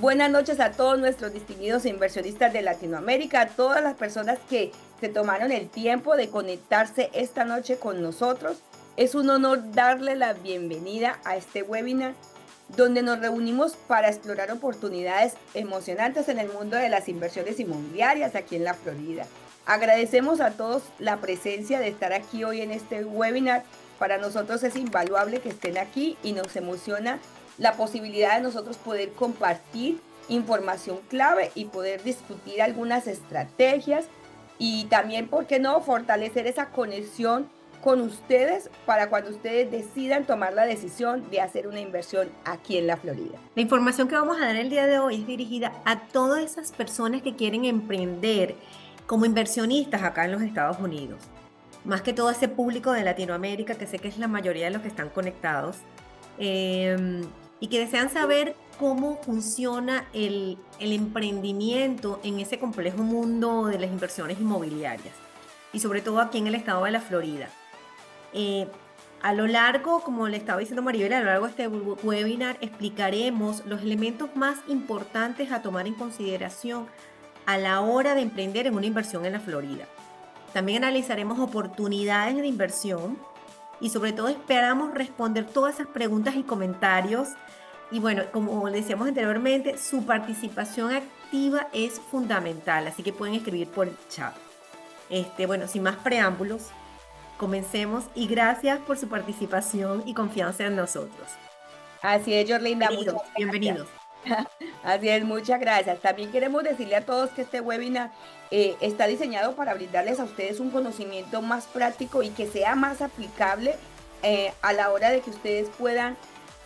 Buenas noches a todos nuestros distinguidos inversionistas de Latinoamérica, a todas las personas que se tomaron el tiempo de conectarse esta noche con nosotros. Es un honor darle la bienvenida a este webinar donde nos reunimos para explorar oportunidades emocionantes en el mundo de las inversiones inmobiliarias aquí en la Florida. Agradecemos a todos la presencia de estar aquí hoy en este webinar. Para nosotros es invaluable que estén aquí y nos emociona la posibilidad de nosotros poder compartir información clave y poder discutir algunas estrategias y también, ¿por qué no?, fortalecer esa conexión con ustedes para cuando ustedes decidan tomar la decisión de hacer una inversión aquí en la Florida. La información que vamos a dar el día de hoy es dirigida a todas esas personas que quieren emprender como inversionistas acá en los Estados Unidos. Más que todo ese público de Latinoamérica, que sé que es la mayoría de los que están conectados, y que desean saber cómo funciona el emprendimiento en ese complejo mundo de las inversiones inmobiliarias, y sobre todo aquí en el estado de la Florida. A lo largo, como le estaba diciendo Maribel, a lo largo de este webinar explicaremos los elementos más importantes a tomar en consideración a la hora de emprender en una inversión en la Florida. También analizaremos oportunidades de inversión y sobre todo esperamos responder todas esas preguntas y comentarios. Y bueno, como decíamos anteriormente, su participación activa es fundamental, así que pueden escribir por el chat. Bueno, sin más preámbulos, comencemos y gracias por su participación y confianza en nosotros. Así es, Jorlinda, muchas Bienvenidos, gracias. bienvenidos. Así es, muchas gracias. También queremos decirle a todos que este webinar está diseñado para brindarles a ustedes un conocimiento más práctico y que sea más aplicable a la hora de que ustedes puedan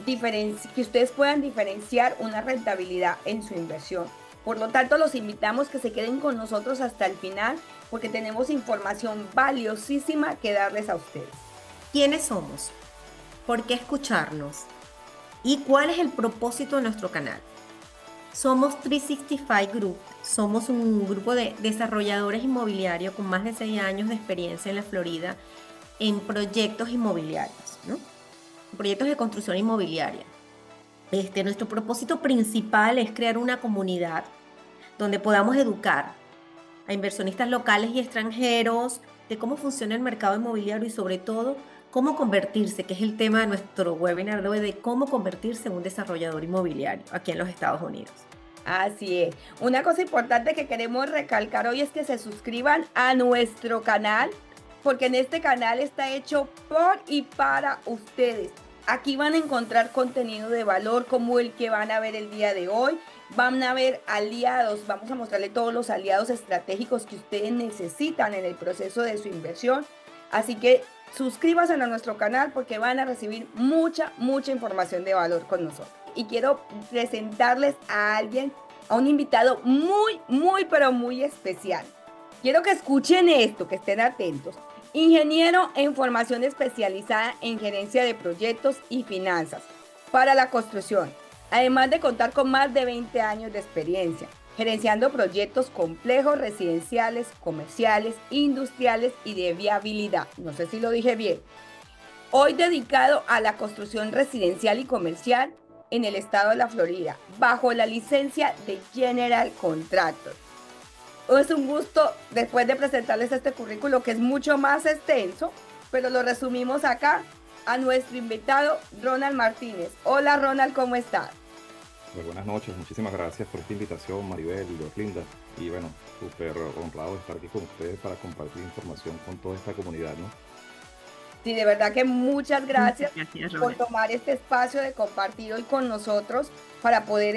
diferenciar una rentabilidad en su inversión. Por lo tanto, los invitamos que se queden con nosotros hasta el final porque tenemos información valiosísima que darles a ustedes. ¿Quiénes somos? ¿Por qué escucharnos? ¿Y cuál es el propósito de nuestro canal? Somos 365 Group. Somos un grupo de desarrolladores inmobiliarios con más de 6 años de experiencia en la Florida en proyectos inmobiliarios, ¿no? Proyectos de construcción inmobiliaria. Nuestro propósito principal es crear una comunidad donde podamos educar a inversionistas locales y extranjeros de cómo funciona el mercado inmobiliario y sobre todo cómo convertirse, que es el tema de nuestro webinar de hoy, de cómo convertirse en un desarrollador inmobiliario aquí en los Estados Unidos. Así es. Una cosa importante que queremos recalcar hoy es que se suscriban a nuestro canal, porque en este canal está hecho por y para ustedes. Aquí van a encontrar contenido de valor como el que van a ver el día de hoy. Van a ver aliados, vamos a mostrarle todos los aliados estratégicos que ustedes necesitan en el proceso de su inversión. Así que suscríbanse a nuestro canal porque van a recibir mucha información de valor con nosotros. Y quiero presentarles a alguien, a un invitado pero muy especial. Quiero que escuchen esto, que estén atentos. Ingeniero en formación especializada en gerencia de proyectos y finanzas para la construcción, además de contar con más de 20 años de experiencia, gerenciando proyectos complejos residenciales, comerciales, industriales y de viabilidad. No sé si lo dije bien. Hoy dedicado a la construcción residencial y comercial en el estado de la Florida, bajo la licencia de General Contractor. Es un gusto después de presentarles este currículo que es mucho más extenso, pero lo resumimos acá a nuestro invitado Ronald Martínez. Hola Ronald, ¿cómo estás? Pues buenas noches, muchísimas gracias por esta invitación, Maribel y Linda. Y bueno, súper honrado de estar aquí con ustedes para compartir información con toda esta comunidad, ¿no? Sí, de verdad que muchas gracias Gracias, por Ronald. tomar este espacio de compartir hoy con nosotros para poder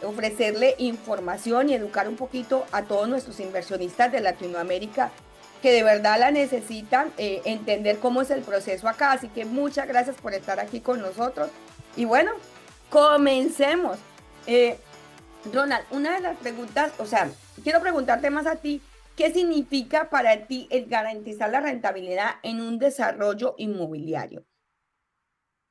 ofrecerle información y educar un poquito a todos nuestros inversionistas de Latinoamérica que de verdad la necesitan, entender cómo es el proceso acá. Así que muchas gracias por estar aquí con nosotros. Y bueno, comencemos. Eh, Ronald, una de las preguntas, o sea, quiero preguntarte más a ti, ¿qué significa para ti el garantizar la rentabilidad en un desarrollo inmobiliario?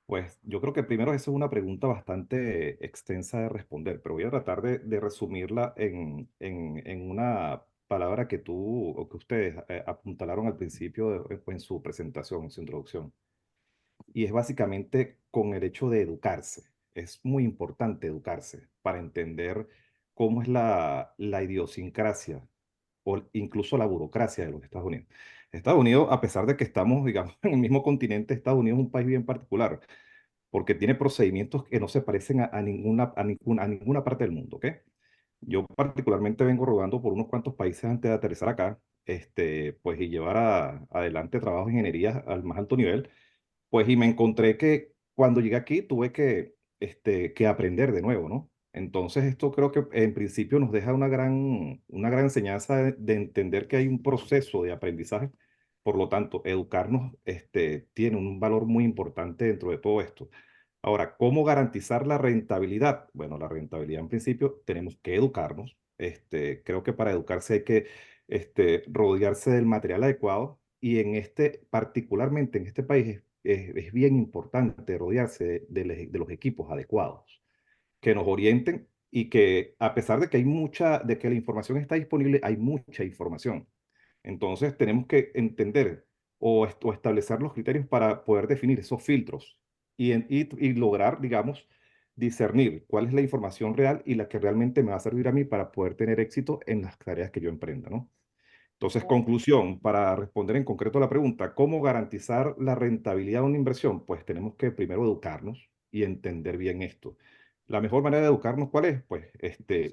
Pues yo creo que primero esa es una pregunta bastante extensa de responder, pero voy a tratar de resumirla en una palabra que tú o que ustedes apuntalaron al principio en su presentación, en su introducción. Y es básicamente con el hecho de educarse. es muy importante educarse para entender cómo es la idiosincrasia o incluso la burocracia de los Estados Unidos. Estados Unidos, a pesar de que estamos, digamos, en el mismo continente, Estados Unidos es un país bien particular porque tiene procedimientos que no se parecen a ninguna parte del mundo, ¿ok? Yo particularmente vengo rodando por unos cuantos países antes de aterrizar acá, pues y llevar adelante trabajo de ingeniería al más alto nivel, pues y me encontré que cuando llegué aquí tuve que aprender de nuevo, ¿no? Entonces esto creo que en principio nos deja una gran enseñanza de entender que hay un proceso de aprendizaje. Por lo tanto, educarnos, tiene un valor muy importante dentro de todo esto. Ahora, ¿cómo garantizar la rentabilidad? Bueno, la rentabilidad en principio tenemos que educarnos. Creo que para educarse hay que rodearse del material adecuado y particularmente en este país es bien importante rodearse de los equipos adecuados que nos orienten y que a pesar de que la información está disponible, hay mucha información. Entonces tenemos que entender o establecer los criterios para poder definir esos filtros y lograr, digamos, discernir cuál es la información real y la que realmente me va a servir a mí para poder tener éxito en las tareas que yo emprenda, ¿no? Entonces, conclusión, para responder en concreto a la pregunta, ¿cómo garantizar la rentabilidad de una inversión? Pues tenemos que primero educarnos y entender bien esto. La mejor manera de educarnos, ¿cuál es? Pues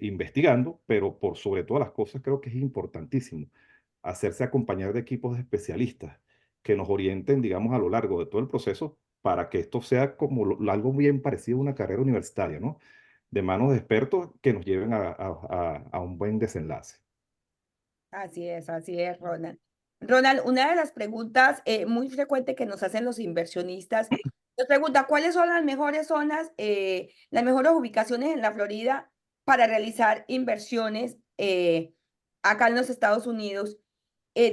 investigando, pero por sobre todas las cosas creo que es importantísimo hacerse acompañar de equipos de especialistas que nos orienten, digamos, a lo largo de todo el proceso para que esto sea como algo bien parecido a una carrera universitaria, ¿no? De manos de expertos que nos lleven a un buen desenlace. Así es, Ronald. Ronald, una de las preguntas muy frecuentes que nos hacen los inversionistas, nos pregunta cuáles son las mejores zonas, las mejores ubicaciones en la Florida para realizar inversiones acá en los Estados Unidos.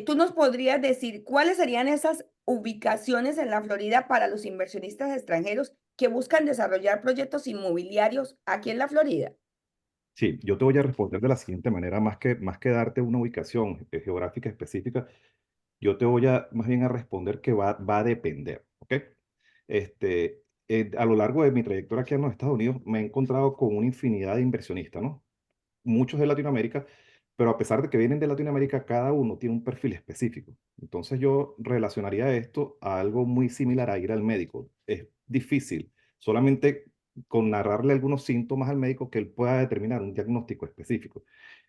¿Tú nos podrías decir cuáles serían esas ubicaciones en la Florida para los inversionistas extranjeros que buscan desarrollar proyectos inmobiliarios aquí en la Florida? Sí, yo te voy a responder de la siguiente manera, más que darte una ubicación geográfica específica, yo te voy a más bien a responder que va a depender, ¿ok? A lo largo de mi trayectoria aquí en los Estados Unidos me he encontrado con una infinidad de inversionistas, ¿no? Muchos de Latinoamérica, pero a pesar de que vienen de Latinoamérica, cada uno tiene un perfil específico. Entonces yo relacionaría esto a algo muy similar a ir al médico. Es difícil, solamente con narrarle algunos síntomas al médico que él pueda determinar un diagnóstico específico.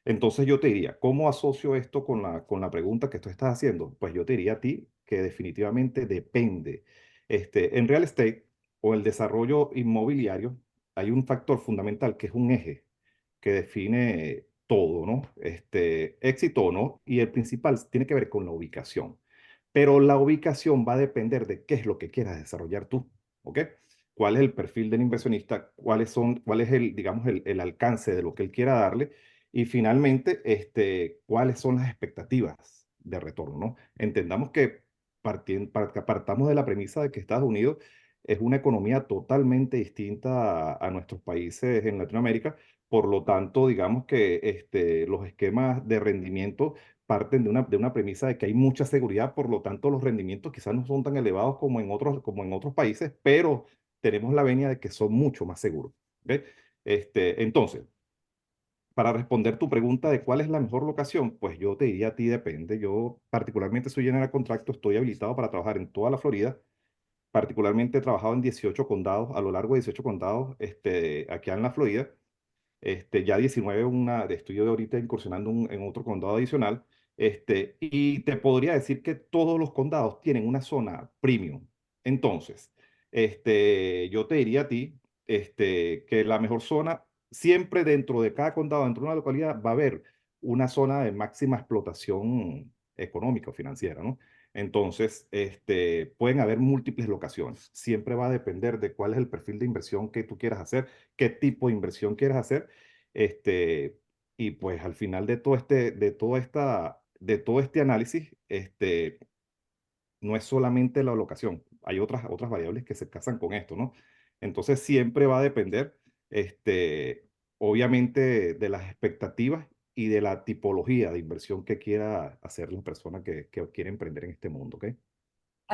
Entonces yo te diría, ¿cómo asocio esto con la pregunta que tú estás haciendo? Pues yo te diría a ti que definitivamente depende. En real estate o el desarrollo inmobiliario hay un factor fundamental que es un eje que define todo, ¿no? Éxito o no, y el principal tiene que ver con la ubicación. Pero la ubicación va a depender de qué es lo que quieras desarrollar tú, ¿ok? ¿Cuál es el perfil del inversionista? ¿Cuál es digamos, el alcance de lo que él quiera darle? Y finalmente, ¿cuáles son las expectativas de retorno, ¿no? Entendamos que partamos de la premisa de que Estados Unidos es una economía totalmente distinta a nuestros países en Latinoamérica. Por lo tanto, digamos que los esquemas de rendimiento parten de una premisa de que hay mucha seguridad, por lo tanto los rendimientos quizás no son tan elevados como en otros países, pero tenemos la venia de que son mucho más seguros. ¿Ok? Entonces, para responder tu pregunta de cuál es la mejor locación, pues yo te diría a ti depende. Yo particularmente soy general contractor, estoy habilitado para trabajar en toda la Florida. Particularmente he trabajado en 18 condados, a lo largo de 18 condados, aquí en la Florida. Ya 19 estoy ahorita incursionando en otro condado adicional. Y te podría decir que todos los condados tienen una zona premium. Entonces, yo te diría a ti, que la mejor zona, siempre dentro de cada condado, dentro de una localidad, va a haber una zona de máxima explotación económica o financiera, ¿no? Entonces, pueden haber múltiples locaciones. Siempre va a depender de cuál es el perfil de inversión que tú quieras hacer, qué tipo de inversión quieres hacer. este, y pues al final de todo este análisis, no es solamente la locación, hay otras variables que se casan con esto, ¿no? Entonces siempre va a depender, obviamente, de las expectativas y de la tipología de inversión que quiera hacer la persona que quiere emprender en este mundo, ¿ok?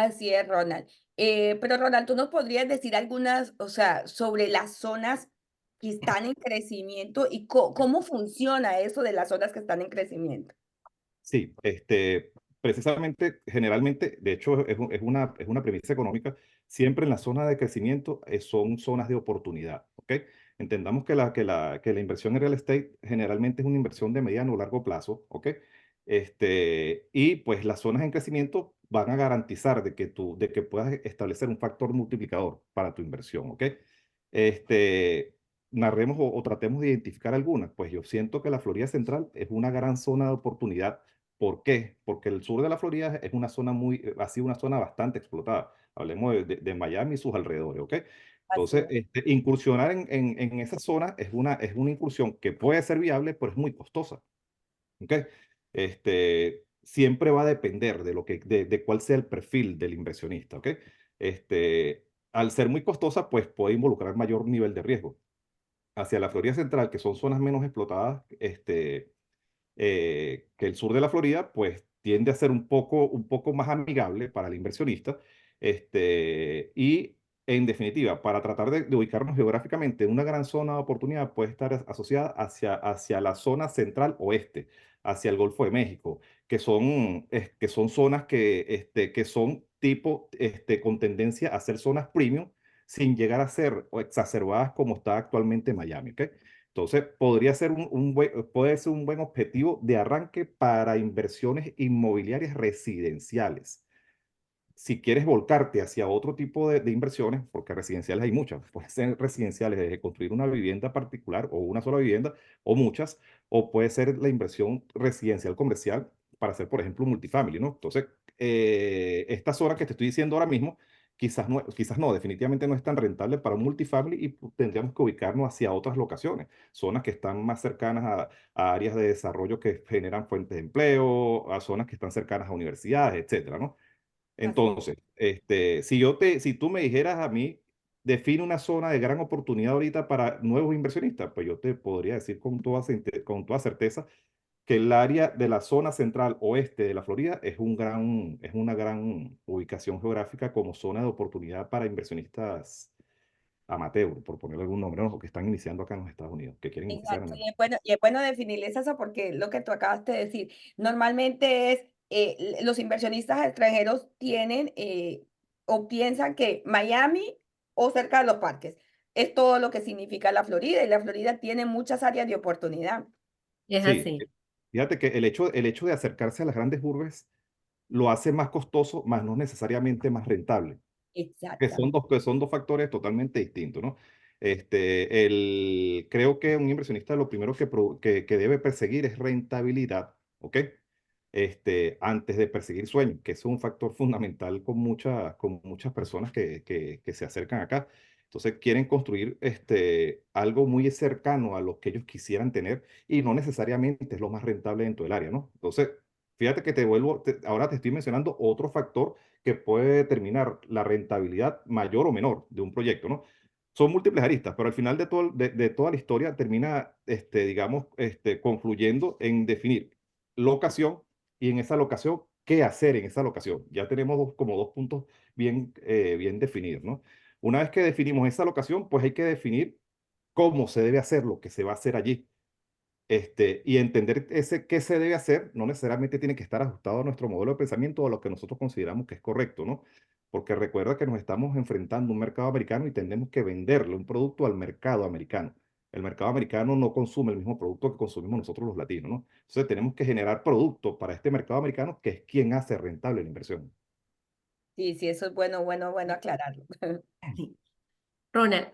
Así es, Ronald. Pero Ronald, ¿tú nos podrías decir algunas, o sea, sobre las zonas que están en crecimiento y cómo funciona eso de las zonas que están en crecimiento? Sí, precisamente, generalmente, de hecho, es una premisa económica, siempre en la zona de crecimiento son zonas de oportunidad, ¿ok? Entendamos que la inversión en real estate generalmente es una inversión de mediano o largo plazo, ¿ok? Y pues las zonas en crecimiento van a garantizar de que puedas establecer un factor multiplicador para tu inversión, ¿ok? Este, narremos o tratemos de identificar algunas, pues yo siento que la Florida Central es una gran zona de oportunidad. ¿Por qué? Porque el sur de la Florida es una zona ha sido una zona bastante explotada. Hablemos de Miami y sus alrededores, ¿ok? Así Entonces, es. incursionar en esa zona es una incursión que puede ser viable, pero es muy costosa, ¿ok? Siempre va a depender de cuál sea el perfil del inversionista, ¿ok? Al ser muy costosa, pues puede involucrar mayor nivel de riesgo. Hacia la Florida Central, que son zonas menos explotadas, que el sur de la Florida, pues tiende a ser un poco más amigable para el inversionista. Y en definitiva, para tratar de ubicarnos geográficamente, una gran zona de oportunidad puede estar asociada hacia la zona central oeste, hacia el Golfo de México, que son zonas que son tipo, con tendencia a ser zonas premium, sin llegar a ser o exacerbadas como está actualmente Miami, ¿ok? Entonces, puede ser un buen objetivo de arranque para inversiones inmobiliarias residenciales. Si quieres volcarte hacia otro tipo de inversiones, porque residenciales hay muchas, pueden ser residenciales desde construir una vivienda particular o una sola vivienda o muchas, o puede ser la inversión residencial comercial para hacer, por ejemplo, un multifamily, ¿no? Entonces, esta zona que te estoy diciendo ahora mismo, quizás no, definitivamente no es tan rentable para un multifamily y tendríamos que ubicarnos hacia otras locaciones, zonas que están más cercanas a áreas de desarrollo que generan fuentes de empleo, a zonas que están cercanas a universidades, etcétera, ¿no? Así Entonces, si tú me dijeras a mí, define una zona de gran oportunidad ahorita para nuevos inversionistas, pues yo te podría decir con toda certeza que el área de la zona central oeste de la Florida es una gran ubicación geográfica como zona de oportunidad para inversionistas amateur, por ponerle algún nombre, ¿no? Que están iniciando acá en los Estados Unidos, que quieren iniciar en Exacto, el... y es bueno definirles eso porque lo que tú acabaste de decir, normalmente es, los inversionistas extranjeros tienen o piensan que Miami o cerca de los parques es todo lo que significa la Florida y la Florida tiene muchas áreas de oportunidad. Es Sí, así. fíjate que el hecho de acercarse a las grandes urbes lo hace más costoso, más no necesariamente más rentable, Exactamente. que son dos factores totalmente distintos, ¿no? Creo que un inversionista lo primero que debe perseguir es rentabilidad, ¿ok? Antes de perseguir sueños, que es un factor fundamental con muchas personas que se acercan acá. Entonces quieren construir algo muy cercano a lo que ellos quisieran tener y no necesariamente es lo más rentable dentro del área, ¿no? Entonces, fíjate que ahora te estoy mencionando otro factor que puede determinar la rentabilidad mayor o menor de un proyecto, ¿no? Son múltiples aristas, pero al final de toda la historia termina, digamos, confluyendo en definir locación y en esa locación, qué hacer en esa locación. Ya tenemos como dos puntos bien definidos, ¿no? Una vez que definimos esa locación, pues hay que definir cómo se debe hacer lo que se va a hacer allí. Y entender qué se debe hacer no necesariamente tiene que estar ajustado a nuestro modelo de pensamiento o a lo que nosotros consideramos que es correcto, ¿no? Porque recuerda que nos estamos enfrentando a un mercado americano y tenemos que venderle un producto al mercado americano. El mercado americano no consume el mismo producto que consumimos nosotros los latinos, ¿no? Entonces tenemos que generar productos para este mercado americano que es quien hace rentable la inversión. Sí, sí, eso es bueno, bueno, bueno aclararlo. Sí. Ronald,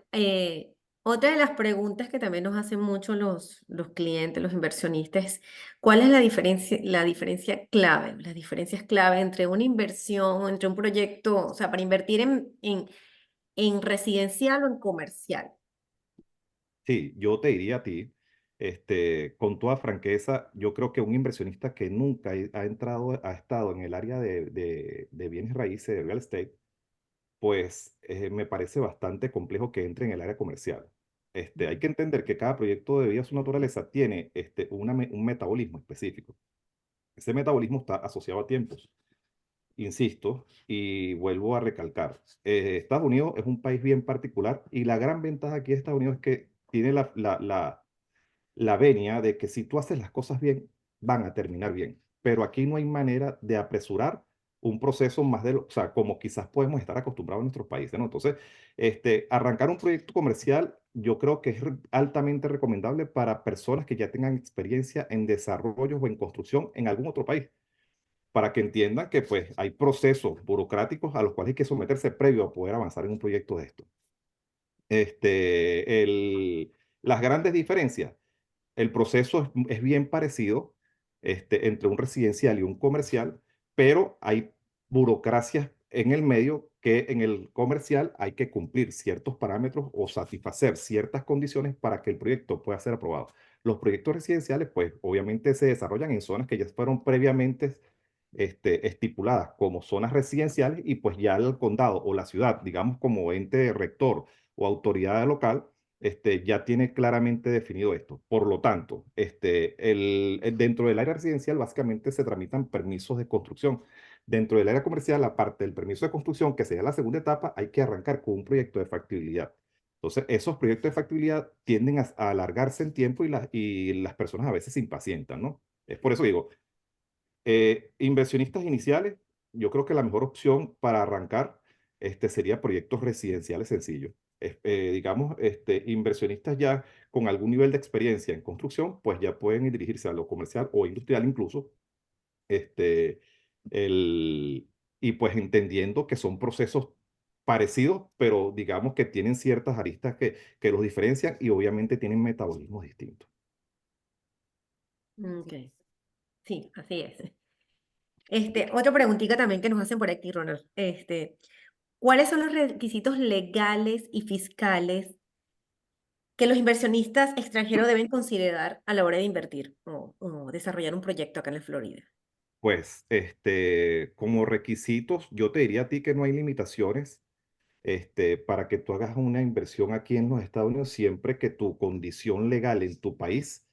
otra de las preguntas que también nos hacen mucho los clientes, los inversionistas, es ¿cuál es la diferencia clave, las diferencias clave entre una inversión, entre un proyecto, o sea, para invertir en residencial o en comercial? Sí, yo te diría a ti, con toda franqueza, yo creo que un inversionista que nunca ha estado en el área de bienes raíces, de real estate, pues me parece bastante complejo que entre en el área comercial. Hay que entender que cada proyecto de vida a su naturaleza tiene un metabolismo específico. Ese metabolismo está asociado a tiempos. insisto, y vuelvo a recalcar, Estados Unidos es un país bien particular y la gran ventaja aquí de Estados Unidos es que tiene la venia de que si tú haces las cosas bien, van a terminar bien. Pero aquí no hay manera de apresurar un proceso más de lo, o sea, como quizás podemos estar acostumbrados en nuestros países, ¿no? Entonces, arrancar un proyecto comercial, yo creo que es altamente recomendable para personas que ya tengan experiencia en desarrollo o en construcción en algún otro país, para que entiendan que pues hay procesos burocráticos a los cuales hay que someterse previo a poder avanzar en un proyecto de esto. Las grandes diferencias, el proceso es bien parecido entre un residencial y un comercial, pero hay burocracias en el medio que en el comercial hay que cumplir ciertos parámetros o satisfacer ciertas condiciones para que el proyecto pueda ser aprobado. Los proyectos residenciales, pues obviamente se desarrollan en zonas que ya fueron previamente estipuladas como zonas residenciales y pues ya el condado o la ciudad, digamos como ente rector o autoridad local, ya tiene claramente definido esto. Por lo tanto, dentro del área residencial básicamente se tramitan permisos de construcción. Dentro del área comercial, aparte del permiso de construcción, que sería la segunda etapa, hay que arrancar con un proyecto de factibilidad. Entonces, esos proyectos de factibilidad tienden a alargarse en tiempo y las personas a veces se impacientan, ¿no? Es por eso que digo, inversionistas iniciales, yo creo que la mejor opción para arrancar sería proyectos residenciales sencillos. Digamos, inversionistas ya con algún nivel de experiencia en construcción, pues ya pueden dirigirse a lo comercial o industrial incluso, este, el, y pues entendiendo que son procesos parecidos, pero digamos que tienen ciertas aristas que los diferencian y obviamente tienen metabolismos distintos. Ok, sí, así es. Otra preguntita también que nos hacen por aquí, Ronald. ¿Cuáles son los requisitos legales y fiscales que los inversionistas extranjeros deben considerar a la hora de invertir o desarrollar un proyecto acá en la Florida? Pues, como requisitos, yo te diría a ti que no hay limitaciones, para que tú hagas una inversión aquí en los Estados Unidos, siempre que tu condición legal en tu país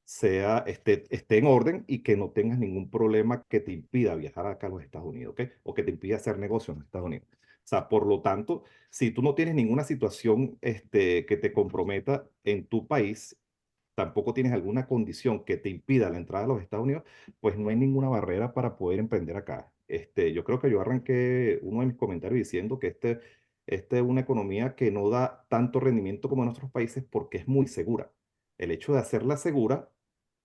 esté en orden y que no tengas ningún problema que te impida viajar acá a los Estados Unidos, ¿ok? O que te impida hacer negocios en los Estados Unidos. O sea, por lo tanto, si tú no tienes ninguna situación, que te comprometa en tu país, tampoco tienes alguna condición que te impida la entrada a los Estados Unidos, pues no hay ninguna barrera para poder emprender acá. Yo creo que yo arranqué uno de mis comentarios diciendo que esta es una economía que no da tanto rendimiento como en otros países porque es muy segura. El hecho de hacerla segura,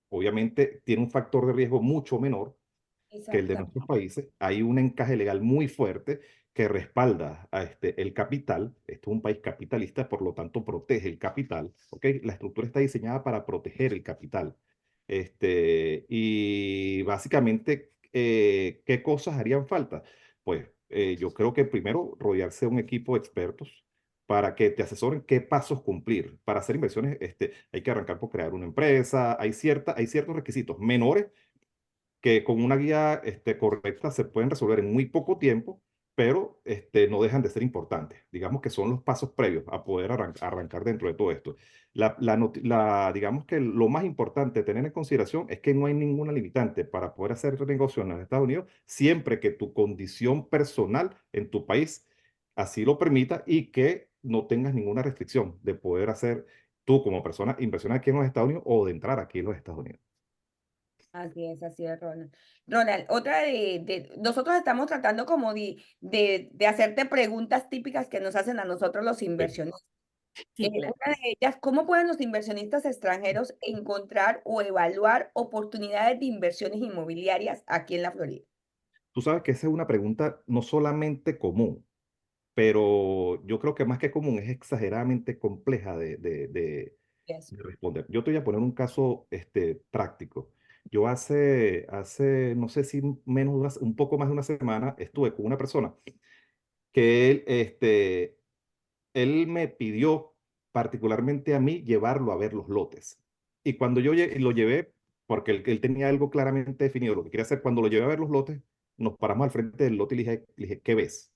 obviamente, tiene un factor de riesgo mucho menor que el de nuestros Exactamente. países. Hay un encaje legal muy fuerte que respalda a el capital. Esto es un país capitalista, por lo tanto protege el capital. ¿Ok? La estructura está diseñada para proteger el capital. Y básicamente, ¿qué cosas harían falta? Pues yo creo que primero rodearse de un equipo de expertos para que te asesoren qué pasos cumplir. Para hacer inversiones, hay que arrancar por crear una empresa, hay ciertos requisitos menores que con una guía correcta se pueden resolver en muy poco tiempo, pero no dejan de ser importantes. Digamos que son los pasos previos a poder arrancar dentro de todo esto. Digamos que lo más importante de tener en consideración es que no hay ninguna limitante para poder hacer negocio en los Estados Unidos, siempre que tu condición personal en tu país así lo permita y que no tengas ninguna restricción de poder hacer tú como persona inversión aquí en los Estados Unidos o de entrar aquí en los Estados Unidos. Así es, Ronald. Ronald, otra nosotros estamos tratando como de hacerte preguntas típicas que nos hacen a nosotros los Sí. inversionistas. Sí, claro. Una de ellas, ¿cómo pueden los inversionistas extranjeros encontrar o evaluar oportunidades de inversiones inmobiliarias aquí en la Florida? Tú sabes que esa es una pregunta no solamente común, pero yo creo que más que común es exageradamente compleja Yes. de responder. Yo te voy a poner un caso práctico. Yo no sé si menos un poco más de una semana, estuve con una persona que él me pidió particularmente a mí llevarlo a ver los lotes. Y cuando yo lo llevé, porque él tenía algo claramente definido, lo que quería hacer, cuando lo llevé a ver los lotes, nos paramos al frente del lote y le dije, ¿qué ves?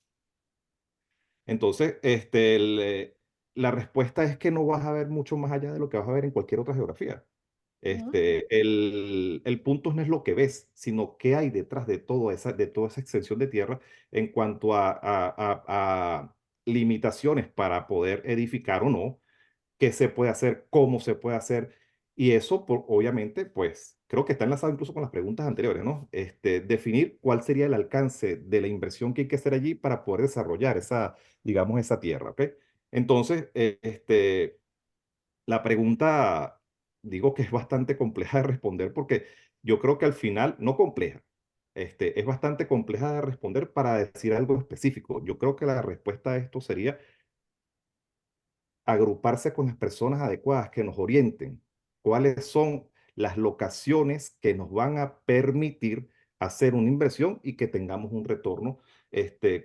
Entonces, la respuesta es que no vas a ver mucho más allá de lo que vas a ver en cualquier otra geografía. Ujú. El punto no es lo que ves, sino qué hay detrás de toda esa extensión de tierra en cuanto a limitaciones para poder edificar o no, qué se puede hacer, cómo se puede hacer. Y eso, obviamente, pues creo que está enlazado incluso con las preguntas anteriores, ¿no? Definir cuál sería el alcance de la inversión que hay que hacer allí para poder desarrollar esa, digamos, esa tierra, ¿ok? Entonces, la pregunta, digo que es bastante compleja de responder porque yo creo que al final, no compleja, es bastante compleja de responder para decir algo específico. Yo creo que la respuesta a esto sería agruparse con las personas adecuadas que nos orienten, cuáles son las locaciones que nos van a permitir hacer una inversión y que tengamos un retorno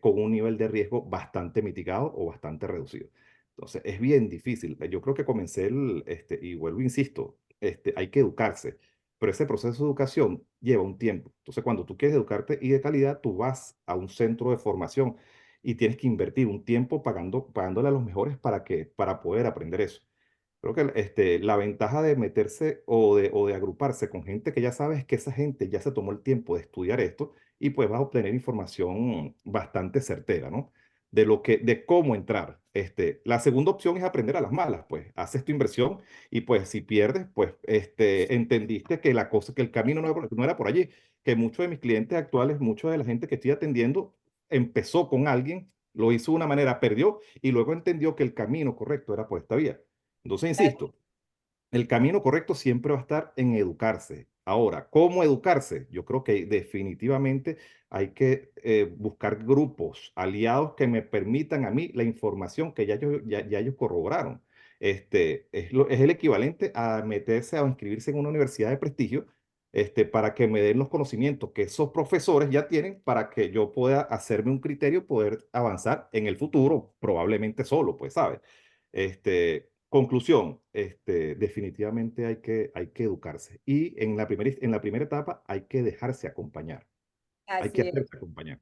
con un nivel de riesgo bastante mitigado o bastante reducido. Entonces, es bien difícil. Yo creo que y vuelvo, insisto, hay que educarse, pero ese proceso de educación lleva un tiempo. Entonces, cuando tú quieres educarte y de calidad, tú vas a un centro de formación y tienes que invertir un tiempo pagándole a los mejores para poder aprender eso. Creo que la ventaja de meterse o de agruparse con gente que ya sabes que esa gente ya se tomó el tiempo de estudiar esto y pues vas a obtener información bastante certera, ¿no? De cómo entrar. La segunda opción es aprender a las malas, pues haces tu inversión y pues si pierdes, pues entendiste que la cosa, que el camino no era por allí, que muchos de mis clientes actuales, mucha de la gente que estoy atendiendo empezó con alguien, lo hizo de una manera, perdió y luego entendió que el camino correcto era por esta vía. Entonces, insisto, el camino correcto siempre va a estar en educarse. Ahora, ¿cómo educarse? Yo creo que definitivamente hay que buscar grupos, aliados que me permitan a mí la información que ya ellos corroboraron. Es el equivalente a meterse a inscribirse en una universidad de prestigio, para que me den los conocimientos que esos profesores ya tienen para que yo pueda hacerme un criterio, poder avanzar en el futuro, probablemente solo, pues, ¿sabes? Conclusión, definitivamente hay que educarse y en la primera etapa hay que dejarse acompañar, hay que Así es. hacerse acompañar.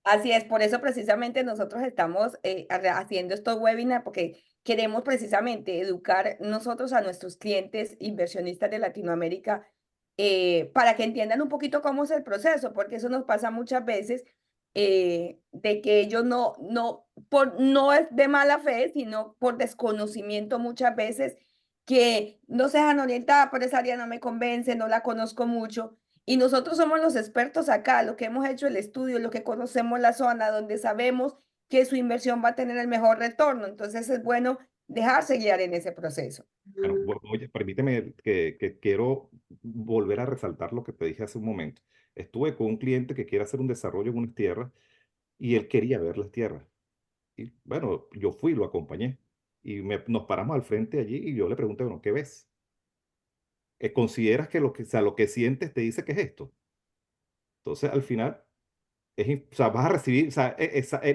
Así es, por eso precisamente nosotros estamos haciendo estos webinars porque queremos precisamente educar nosotros a nuestros clientes inversionistas de Latinoamérica para que entiendan un poquito cómo es el proceso, porque eso nos pasa muchas veces de que ellos no es de mala fe, sino por desconocimiento muchas veces que no se dejan orientar por esa área, no me convence, no la conozco mucho. Y nosotros somos los expertos acá, lo que hemos hecho el estudio, lo que conocemos la zona, donde sabemos que su inversión va a tener el mejor retorno. Entonces es bueno dejarse guiar en ese proceso. Bueno, oye, permíteme que quiero volver a resaltar lo que te dije hace un momento. Estuve con un cliente que quiere hacer un desarrollo en unas tierras y él quería ver las tierras. Y bueno, yo fui, lo acompañé y nos paramos al frente allí y yo le pregunté, bueno, ¿qué ves? ¿Consideras que o sea, lo que sientes te dice que es esto? Entonces, al final, o sea, vas a recibir, o sea,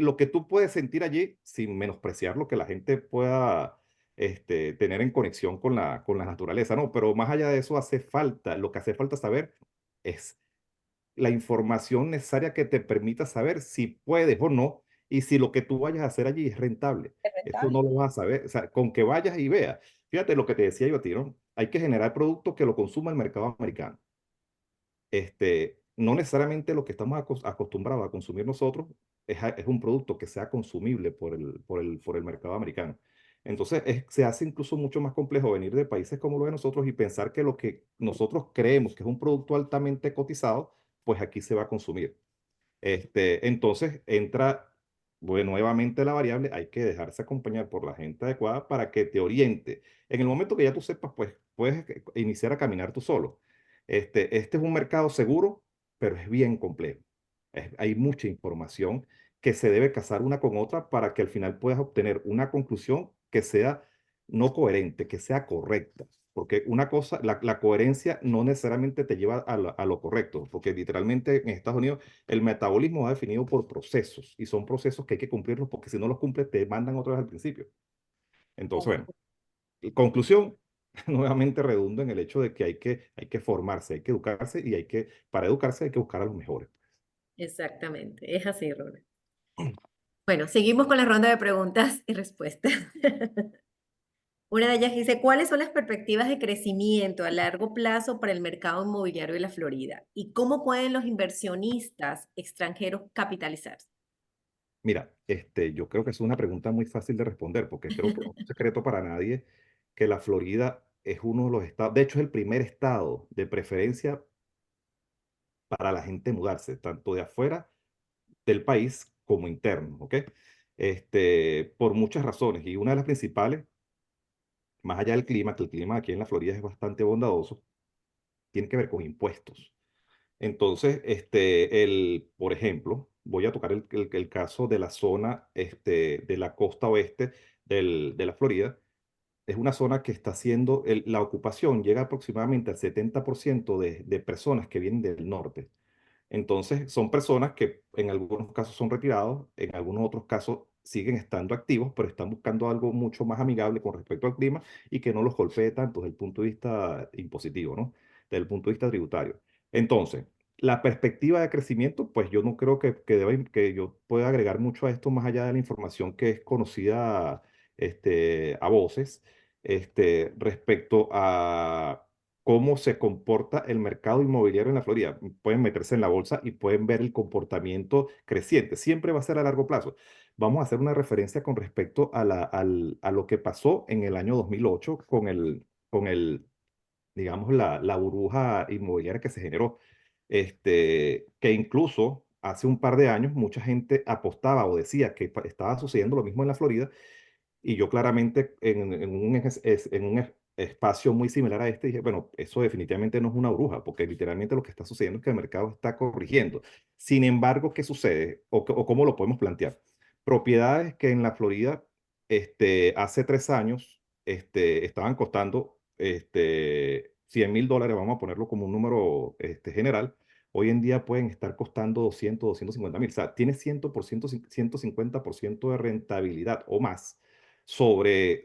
lo que tú puedes sentir allí, sin menospreciar lo que la gente pueda tener en conexión con la naturaleza, ¿no? Pero más allá de eso, lo que hace falta saber es la información necesaria que te permita saber si puedes o no y si lo que tú vayas a hacer allí es rentable. ¿Es Eso rentable? no lo vas a saber, o sea, con que vayas y veas. Fíjate lo que te decía yo a ti, ¿no? Hay que generar productos que lo consuma el mercado americano. No necesariamente lo que estamos acostumbrados a consumir nosotros es un producto que sea consumible por el mercado americano. Entonces, se hace incluso mucho más complejo venir de países como los de nosotros y pensar que lo que nosotros creemos que es un producto altamente cotizado, pues aquí se va a consumir. Entonces entra, bueno, nuevamente la variable, hay que dejarse acompañar por la gente adecuada para que te oriente. En el momento que ya tú sepas, pues puedes iniciar a caminar tú solo. Este es un mercado seguro, pero es bien complejo. Hay mucha información que se debe casar una con otra para que al final puedas obtener una conclusión que sea no coherente, que sea correcta. Porque una cosa, la coherencia no necesariamente te lleva a lo correcto, porque literalmente en Estados Unidos el metabolismo va definido por procesos y son procesos que hay que cumplirlos porque si no los cumples te mandan otra vez al principio. Entonces, bueno, conclusión, nuevamente redundo en el hecho de que hay que formarse, hay que educarse y para educarse hay que buscar a los mejores. Exactamente, es así, Ronald. Bueno, seguimos con la ronda de preguntas y respuestas. Una de ellas dice, ¿cuáles son las perspectivas de crecimiento a largo plazo para el mercado inmobiliario de la Florida? ¿Y cómo pueden los inversionistas extranjeros capitalizarse? Mira, yo creo que es una pregunta muy fácil de responder porque creo que no es un secreto para nadie que la Florida es uno de los estados, de hecho es el primer estado de preferencia para la gente mudarse, tanto de afuera del país como interno, ¿ok? Por muchas razones y una de las principales, más allá del clima, que el clima aquí en la Florida es bastante bondadoso, tiene que ver con impuestos. Entonces, por ejemplo, voy a tocar el caso de la zona de la costa oeste de la Florida. Es una zona que está haciendo, la ocupación llega aproximadamente al 70% de personas que vienen del norte. Entonces, son personas que en algunos casos son retirados, en algunos otros casos siguen estando activos, pero están buscando algo mucho más amigable con respecto al clima y que no los golpee tanto desde el punto de vista impositivo, ¿no? Desde el punto de vista tributario. Entonces, la perspectiva de crecimiento, pues yo no creo que yo pueda agregar mucho a esto más allá de la información que es conocida a voces respecto a cómo se comporta el mercado inmobiliario en la Florida. Pueden meterse en la bolsa y pueden ver el comportamiento creciente. Siempre va a ser a largo plazo. Vamos a hacer una referencia con respecto a lo que pasó en el año 2008 digamos, la burbuja inmobiliaria que se generó. Que incluso hace un par de años mucha gente apostaba o decía que estaba sucediendo lo mismo en la Florida y yo claramente en un espacio muy similar a este dije, bueno, eso definitivamente no es una bruja, porque literalmente lo que está sucediendo es que el mercado está corrigiendo. Sin embargo, ¿qué sucede? O cómo lo podemos plantear? Propiedades que en la Florida hace 3 años estaban costando $100,000, vamos a ponerlo como un número general, hoy en día pueden estar costando 250,000. O sea, tiene 100%, 150% de rentabilidad o más sobre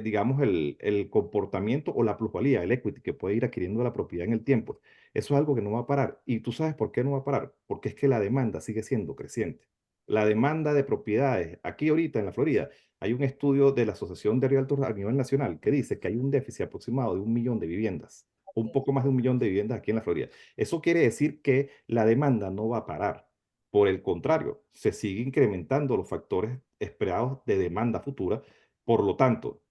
digamos, el comportamiento o la plusvalía, el equity que puede ir adquiriendo la propiedad en el tiempo. Eso es algo que no va a parar. ¿Y tú sabes por qué no va a parar? Porque es que la demanda sigue siendo creciente. La demanda de propiedades, aquí ahorita en la Florida, hay un estudio de la Asociación de Realtors a nivel nacional que dice que hay un déficit aproximado de 1 millón de viviendas, un poco más de 1 millón de viviendas aquí en la Florida. Eso quiere decir que la demanda no va a parar. Por el contrario, se sigue incrementando los factores esperados de demanda futura. Por lo tanto,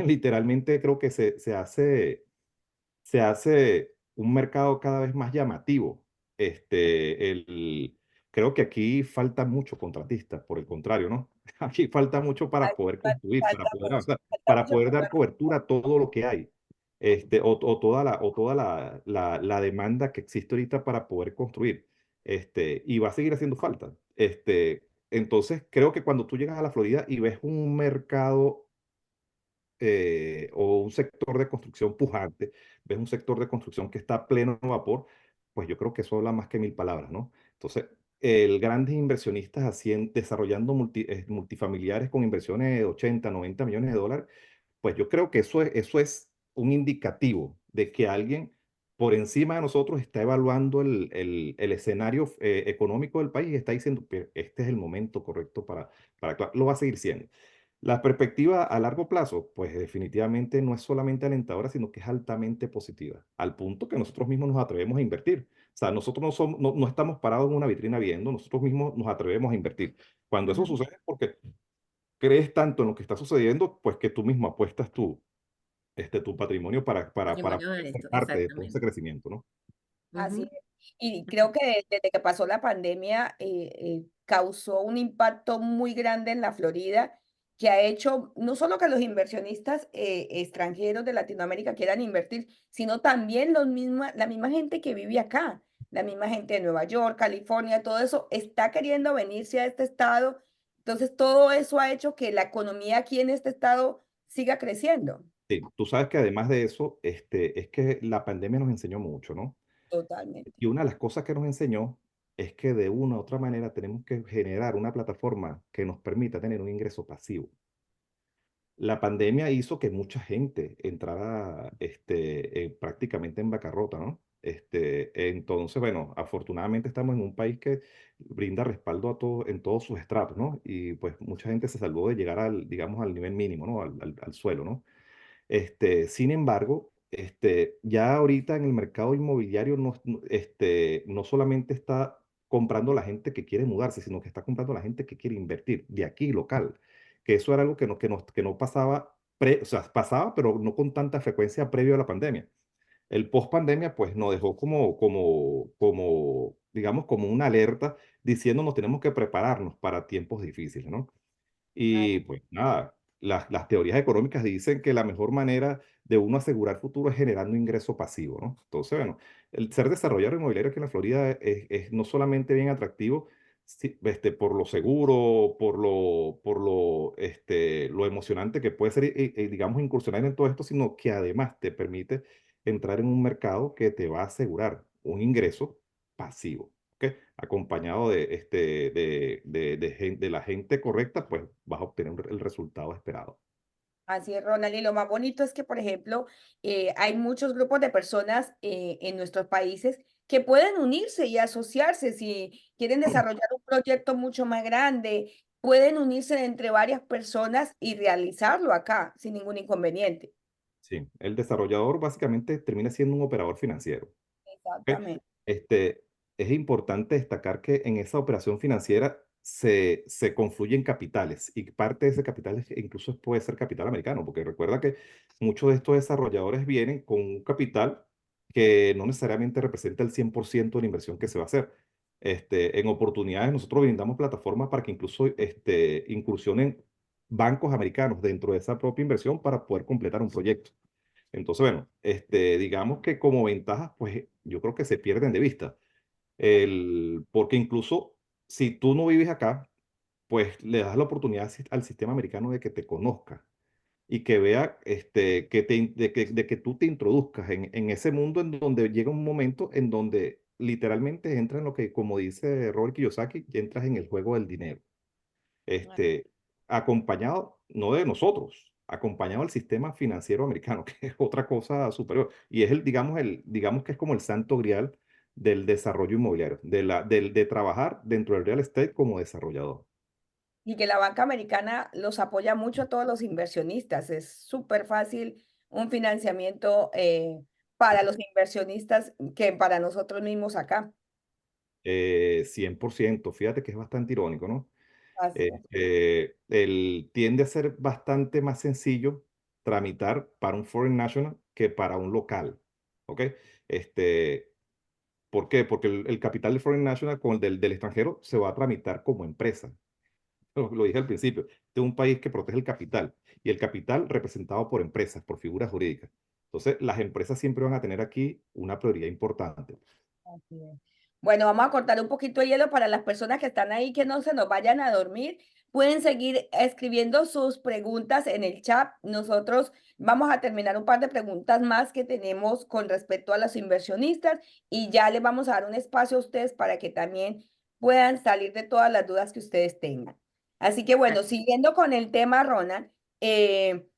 literalmente creo que se hace un mercado cada vez más llamativo. Creo que aquí falta mucho contratista, por el contrario, ¿no? Aquí falta mucho para poder construir, para poder avanzar, Falta para mucho poder por dar ver. cobertura a todo lo que hay. O toda la demanda que existe ahorita para poder construir. Y va a seguir haciendo falta. Entonces, creo que cuando tú llegas a la Florida y ves un mercado o un sector de construcción pujante, ves un sector de construcción que está a pleno vapor, pues yo creo que eso habla más que mil palabras, ¿no? Entonces, el grandes inversionistas desarrollando multifamiliares con inversiones de 80, 90 millones de dólares, pues yo creo que eso es un indicativo de que alguien por encima de nosotros está evaluando el escenario económico del país y está diciendo que este es el momento correcto para actuar. Lo va a seguir siendo. La perspectiva a largo plazo, pues definitivamente no es solamente alentadora, sino que es altamente positiva, al punto que nosotros mismos nos atrevemos a invertir. O sea, nosotros no estamos parados en una vitrina viendo, nosotros mismos nos atrevemos a invertir. Cuando eso Ujú. sucede es porque crees tanto en lo que está sucediendo, pues que tú mismo apuestas tu patrimonio para Patrimonio de ser esto, parte de todo ese exactamente. crecimiento, ¿no? Así Ujú. es. Y creo que desde que pasó la pandemia causó un impacto muy grande en la Florida que ha hecho no solo que los inversionistas extranjeros de Latinoamérica quieran invertir, sino también la misma gente que vive acá, la misma gente de Nueva York, California, todo eso está queriendo venirse a este estado. Entonces, todo eso ha hecho que la economía aquí en este estado siga creciendo. Sí, tú sabes que además de eso, es que la pandemia nos enseñó mucho, ¿no? Totalmente. Y una de las cosas que nos enseñó es que de una u otra manera tenemos que generar una plataforma que nos permita tener un ingreso pasivo. La pandemia hizo que mucha gente entrara prácticamente en bancarrota, ¿no? Entonces, bueno, afortunadamente estamos en un país que brinda respaldo a todo, en todos sus estratos, ¿no? Y pues mucha gente se salvó de llegar al, digamos, al nivel mínimo, ¿no? Al suelo, ¿no? Sin embargo, ya ahorita en el mercado inmobiliario no solamente está comprando la gente que quiere mudarse, sino que está comprando la gente que quiere invertir de aquí local. Que eso era algo que no pasaba, o sea, pasaba, pero no con tanta frecuencia previo a la pandemia. El post pandemia, pues, nos dejó digamos, como una alerta diciendo nos tenemos que prepararnos para tiempos difíciles, ¿no? Y pues nada, las teorías económicas dicen que la mejor manera de uno asegurar futuro es generando ingreso pasivo, ¿no? Entonces, bueno, el ser desarrollador inmobiliario aquí en la Florida es no solamente bien atractivo por lo seguro, lo emocionante que puede ser, digamos, incursionar en todo esto, sino que además te permite entrar en un mercado que te va a asegurar un ingreso pasivo. ¿Ok? Acompañado de la gente correcta, pues vas a obtener el resultado esperado. Así es, Ronald. Y lo más bonito es que, por ejemplo, hay muchos grupos de personas en nuestros países que pueden unirse y asociarse si quieren desarrollar un proyecto mucho más grande, pueden unirse entre varias personas y realizarlo acá sin ningún inconveniente. Sí, el desarrollador básicamente termina siendo un operador financiero. ¿Ok? Exactamente. Este, es importante destacar que en esa operación financiera se confluyen capitales y parte de ese capital incluso puede ser capital americano, porque recuerda que muchos de estos desarrolladores vienen con un capital que no necesariamente representa el 100% de la inversión que se va a hacer. En oportunidades nosotros brindamos plataformas para que incluso incursionen bancos americanos dentro de esa propia inversión para poder completar un proyecto. Entonces, bueno, digamos que como ventajas, pues yo creo que se pierden de vista. Porque incluso si tú no vives acá, pues le das la oportunidad al sistema americano de que te conozca y que vea de que tú te introduzcas en ese mundo en donde llega un momento en donde literalmente entra en lo que, como dice Robert Kiyosaki, entras en el juego del dinero este, acompañado, no de nosotros, acompañado del sistema financiero americano, que es otra cosa superior. Y es digamos que es como el santo grial del desarrollo inmobiliario, de trabajar dentro del real estate como desarrollador. Y que la banca americana los apoya mucho a todos los inversionistas. Es súper fácil un financiamiento para los inversionistas que para nosotros mismos acá. 100%, fíjate que es bastante irónico, ¿no? Así es. Tiende a ser bastante más sencillo tramitar para un foreign national que para un local, ¿ok? Este, ¿Por qué? Porque el capital del foreign national con el del extranjero se va a tramitar como empresa. Lo dije al principio. Este es un país que protege el capital y el capital representado por empresas, por figuras jurídicas. Entonces, las empresas siempre van a tener aquí una prioridad importante. Así es. Bueno, vamos a cortar un poquito de hielo para las personas que están ahí, que no se nos vayan a dormir. Pueden seguir escribiendo sus preguntas en el chat. Nosotros vamos a terminar un par de preguntas más que tenemos con respecto a los inversionistas y ya les vamos a dar un espacio a ustedes para que también puedan salir de todas las dudas que ustedes tengan. Así que bueno, siguiendo con el tema, Ronald, que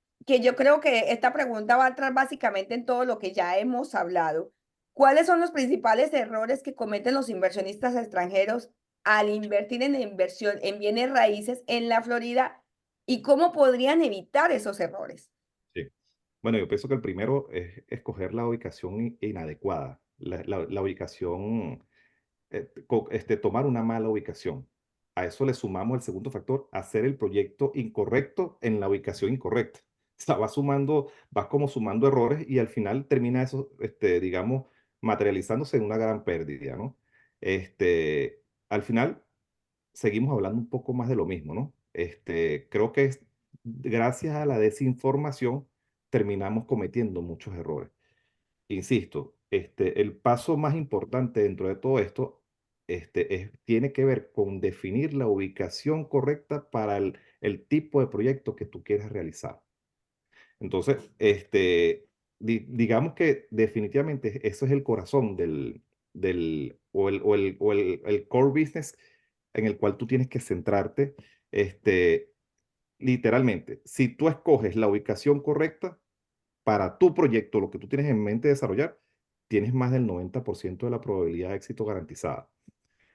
yo creo que esta pregunta va a entrar básicamente en todo lo que ya hemos hablado. ¿Cuáles son los principales errores que cometen los inversionistas extranjeros al invertir en inversión en bienes raíces en la Florida y cómo podrían evitar esos errores? Sí. Bueno, yo pienso que el primero es escoger la ubicación inadecuada, la ubicación, tomar una mala ubicación. A eso le sumamos el segundo factor, hacer el proyecto incorrecto en la ubicación incorrecta. O sea, vas como sumando errores y al final termina eso, digamos, materializándose en una gran pérdida, ¿no? Al final seguimos hablando un poco más de lo mismo, ¿no? Creo que gracias a la desinformación terminamos cometiendo muchos errores. Insisto, el paso más importante dentro de todo esto, tiene que ver con definir la ubicación correcta para el tipo de proyecto que tú quieres realizar. Entonces, digamos que definitivamente eso es el corazón el core business en el cual tú tienes que centrarte, literalmente. Si tú escoges la ubicación correcta para tu proyecto, lo que tú tienes en mente desarrollar, tienes más del 90% de la probabilidad de éxito garantizada.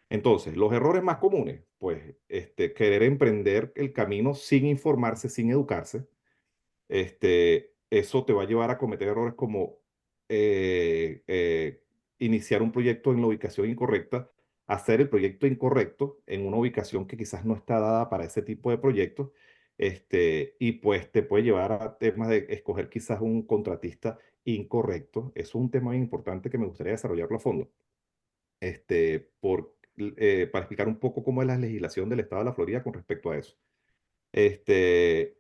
Entonces, los errores más comunes, pues, querer emprender el camino sin informarse, sin educarse, eso te va a llevar a cometer errores como eh, eh, iniciar un proyecto en la ubicación incorrecta, hacer el proyecto incorrecto en una ubicación que quizás no está dada para ese tipo de proyectos, y pues te puede llevar a temas de escoger quizás un contratista incorrecto. Eso es un tema bien importante que me gustaría desarrollarlo a fondo, para explicar un poco cómo es la legislación del estado de la Florida con respecto a eso.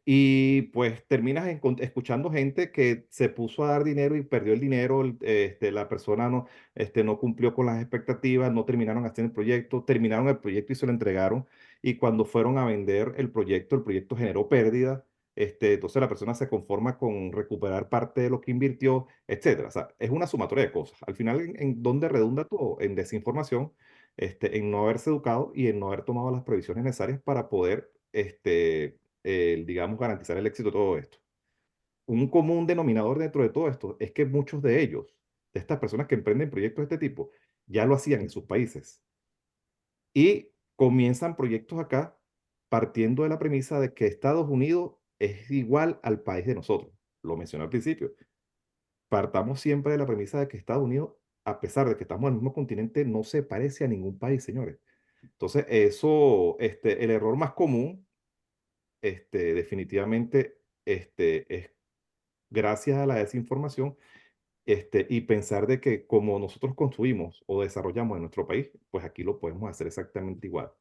Y pues terminas escuchando gente que se puso a dar dinero y perdió el dinero, la persona no cumplió con las expectativas, no terminaron haciendo el proyecto, terminaron el proyecto y se lo entregaron, y cuando fueron a vender el proyecto generó pérdida, entonces la persona se conforma con recuperar parte de lo que invirtió, etcétera. O sea, es una sumatoria de cosas. Al final, ¿en dónde redunda todo? En desinformación, en no haberse educado y en no haber tomado las previsiones necesarias para poder, digamos, garantizar el éxito de todo esto. Un común denominador dentro de todo esto es que muchos de ellos, de estas personas que emprenden proyectos de este tipo, ya lo hacían en sus países y comienzan proyectos acá partiendo de la premisa de que Estados Unidos es igual al país de nosotros. Lo mencioné al principio. Partamos siempre de la premisa de que Estados Unidos, a pesar de que estamos en el mismo continente, no se parece a ningún país, señores. Entonces, el error más común, definitivamente, es gracias a la desinformación, y pensar de que como nosotros construimos o desarrollamos en nuestro país, pues aquí lo podemos hacer exactamente igual.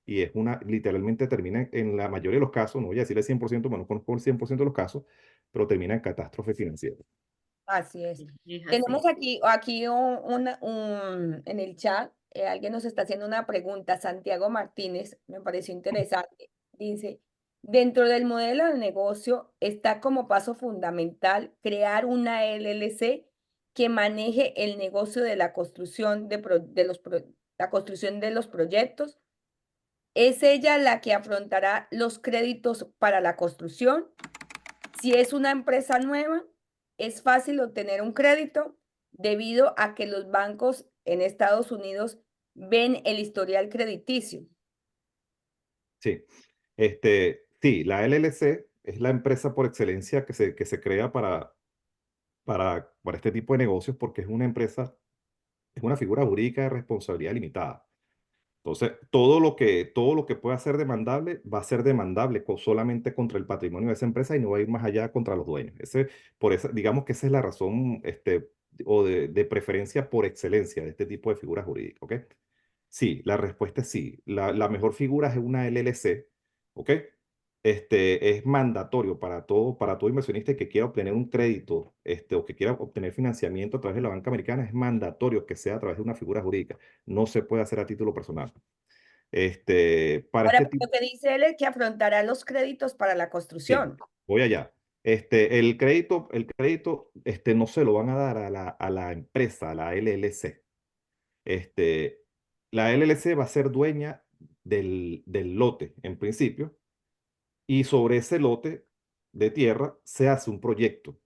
Y literalmente termina en la mayoría de los casos, no voy a decir el 100%, bueno, no conozco el 100% de los casos, pero termina en catástrofe financiera. Así es. Es Tenemos así. aquí en el chat, alguien nos está haciendo una pregunta, Santiago Martínez, me pareció interesante. Dice, dentro del modelo de negocio está como paso fundamental crear una LLC que maneje el negocio de la construcción la construcción de los proyectos. ¿Es ella la que afrontará los créditos para la construcción? Si es una empresa nueva, es fácil obtener un crédito debido a que los bancos en Estados Unidos ven el historial crediticio. Sí, sí, la LLC es la empresa por excelencia que se crea para este tipo de negocios porque es una empresa, es una figura jurídica de responsabilidad limitada. Entonces, todo lo que pueda ser demandable va a ser demandable solamente contra el patrimonio de esa empresa y no va a ir más allá contra los dueños. Digamos que esa es la razón, o de preferencia por excelencia de este tipo de figuras jurídicas, ¿ok? Sí, la respuesta es sí. La mejor figura es una LLC, ¿ok? Es mandatorio para todo inversionista que quiera obtener un crédito, o que quiera obtener financiamiento a través de la banca americana, es mandatorio que sea a través de una figura jurídica. No se puede hacer a título personal. Para Ahora, este pero tipo, lo que dice él es que afrontará los créditos para la sí, construcción. voy allá. El crédito, no se lo van a dar a la empresa, a la LLC. Este, la LLC va a ser dueña del lote en principio, y sobre ese lote de tierra se hace un proyecto.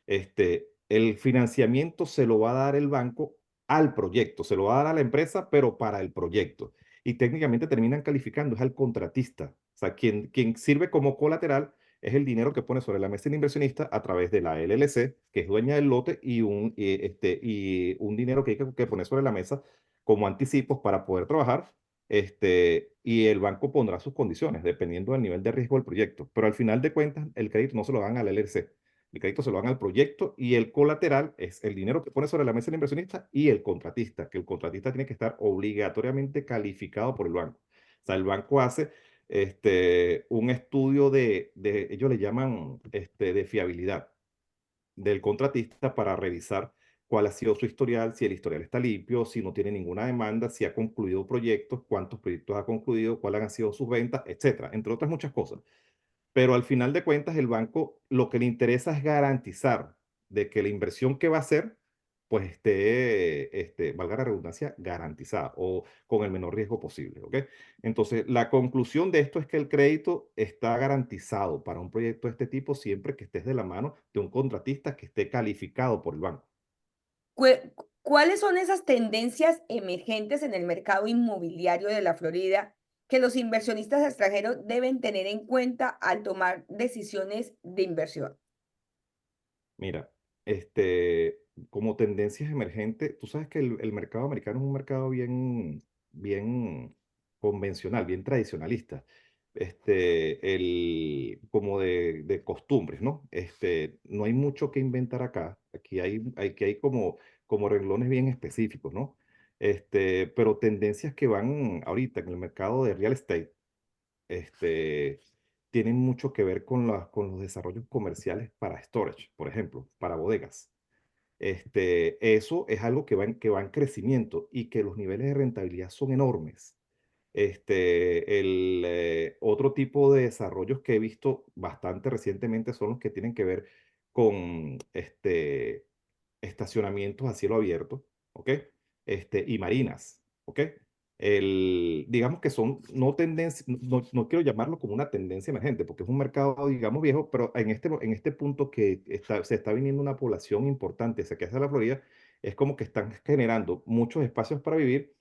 El financiamiento se lo va a dar el banco al proyecto, se lo va a dar a la empresa, pero para el proyecto. Y técnicamente terminan calificando, es al contratista. O sea, quien sirve como colateral es el dinero que pone sobre la mesa el inversionista a través de la LLC, que es dueña del lote, y un dinero que hay que poner sobre la mesa como anticipos para poder trabajar. Y el banco pondrá sus condiciones dependiendo del nivel de riesgo del proyecto. Pero al final de cuentas, el crédito no se lo dan a la LLC. El crédito se lo dan al proyecto y el colateral es el dinero que pone sobre la mesa el inversionista y el contratista, que el contratista tiene que estar obligatoriamente calificado por el banco. O sea, el banco hace, un estudio ellos le llaman, de fiabilidad del contratista para revisar cuál ha sido su historial, si el historial está limpio, si no tiene ninguna demanda, si ha concluido proyectos, cuántos proyectos ha concluido, cuáles han sido sus ventas, etcétera, entre otras muchas cosas. Pero al final de cuentas, el banco lo que le interesa es garantizar de que la inversión que va a hacer, pues valga la redundancia, garantizada o con el menor riesgo posible, ¿ok? Entonces, la conclusión de esto es que el crédito está garantizado para un proyecto de este tipo siempre que estés de la mano de un contratista que esté calificado por el banco. ¿Cuáles son esas tendencias emergentes en el mercado inmobiliario de la Florida que los inversionistas extranjeros deben tener en cuenta al tomar decisiones de inversión? Mira, como tendencias emergentes, tú sabes que el mercado americano es un mercado bien convencional, bien tradicionalista, como de costumbres, ¿no? No hay mucho que inventar acá. Aquí hay como renglones bien específicos, ¿no? Pero tendencias que van ahorita en el mercado de real estate, este, tienen mucho que ver con los desarrollos comerciales para storage, por ejemplo, para bodegas. Eso es algo que va en crecimiento y que los niveles de rentabilidad son enormes. Otro tipo de desarrollos que he visto bastante recientemente son los que tienen que ver con estacionamientos a cielo abierto, ¿ok? Y marinas, ¿ok? Digamos que son no tendencias, no quiero llamarlo como una tendencia emergente, porque es un mercado, digamos, viejo, pero en este punto que se está viniendo una población importante hacia que hacia la Florida, es como que están generando muchos espacios para vivir,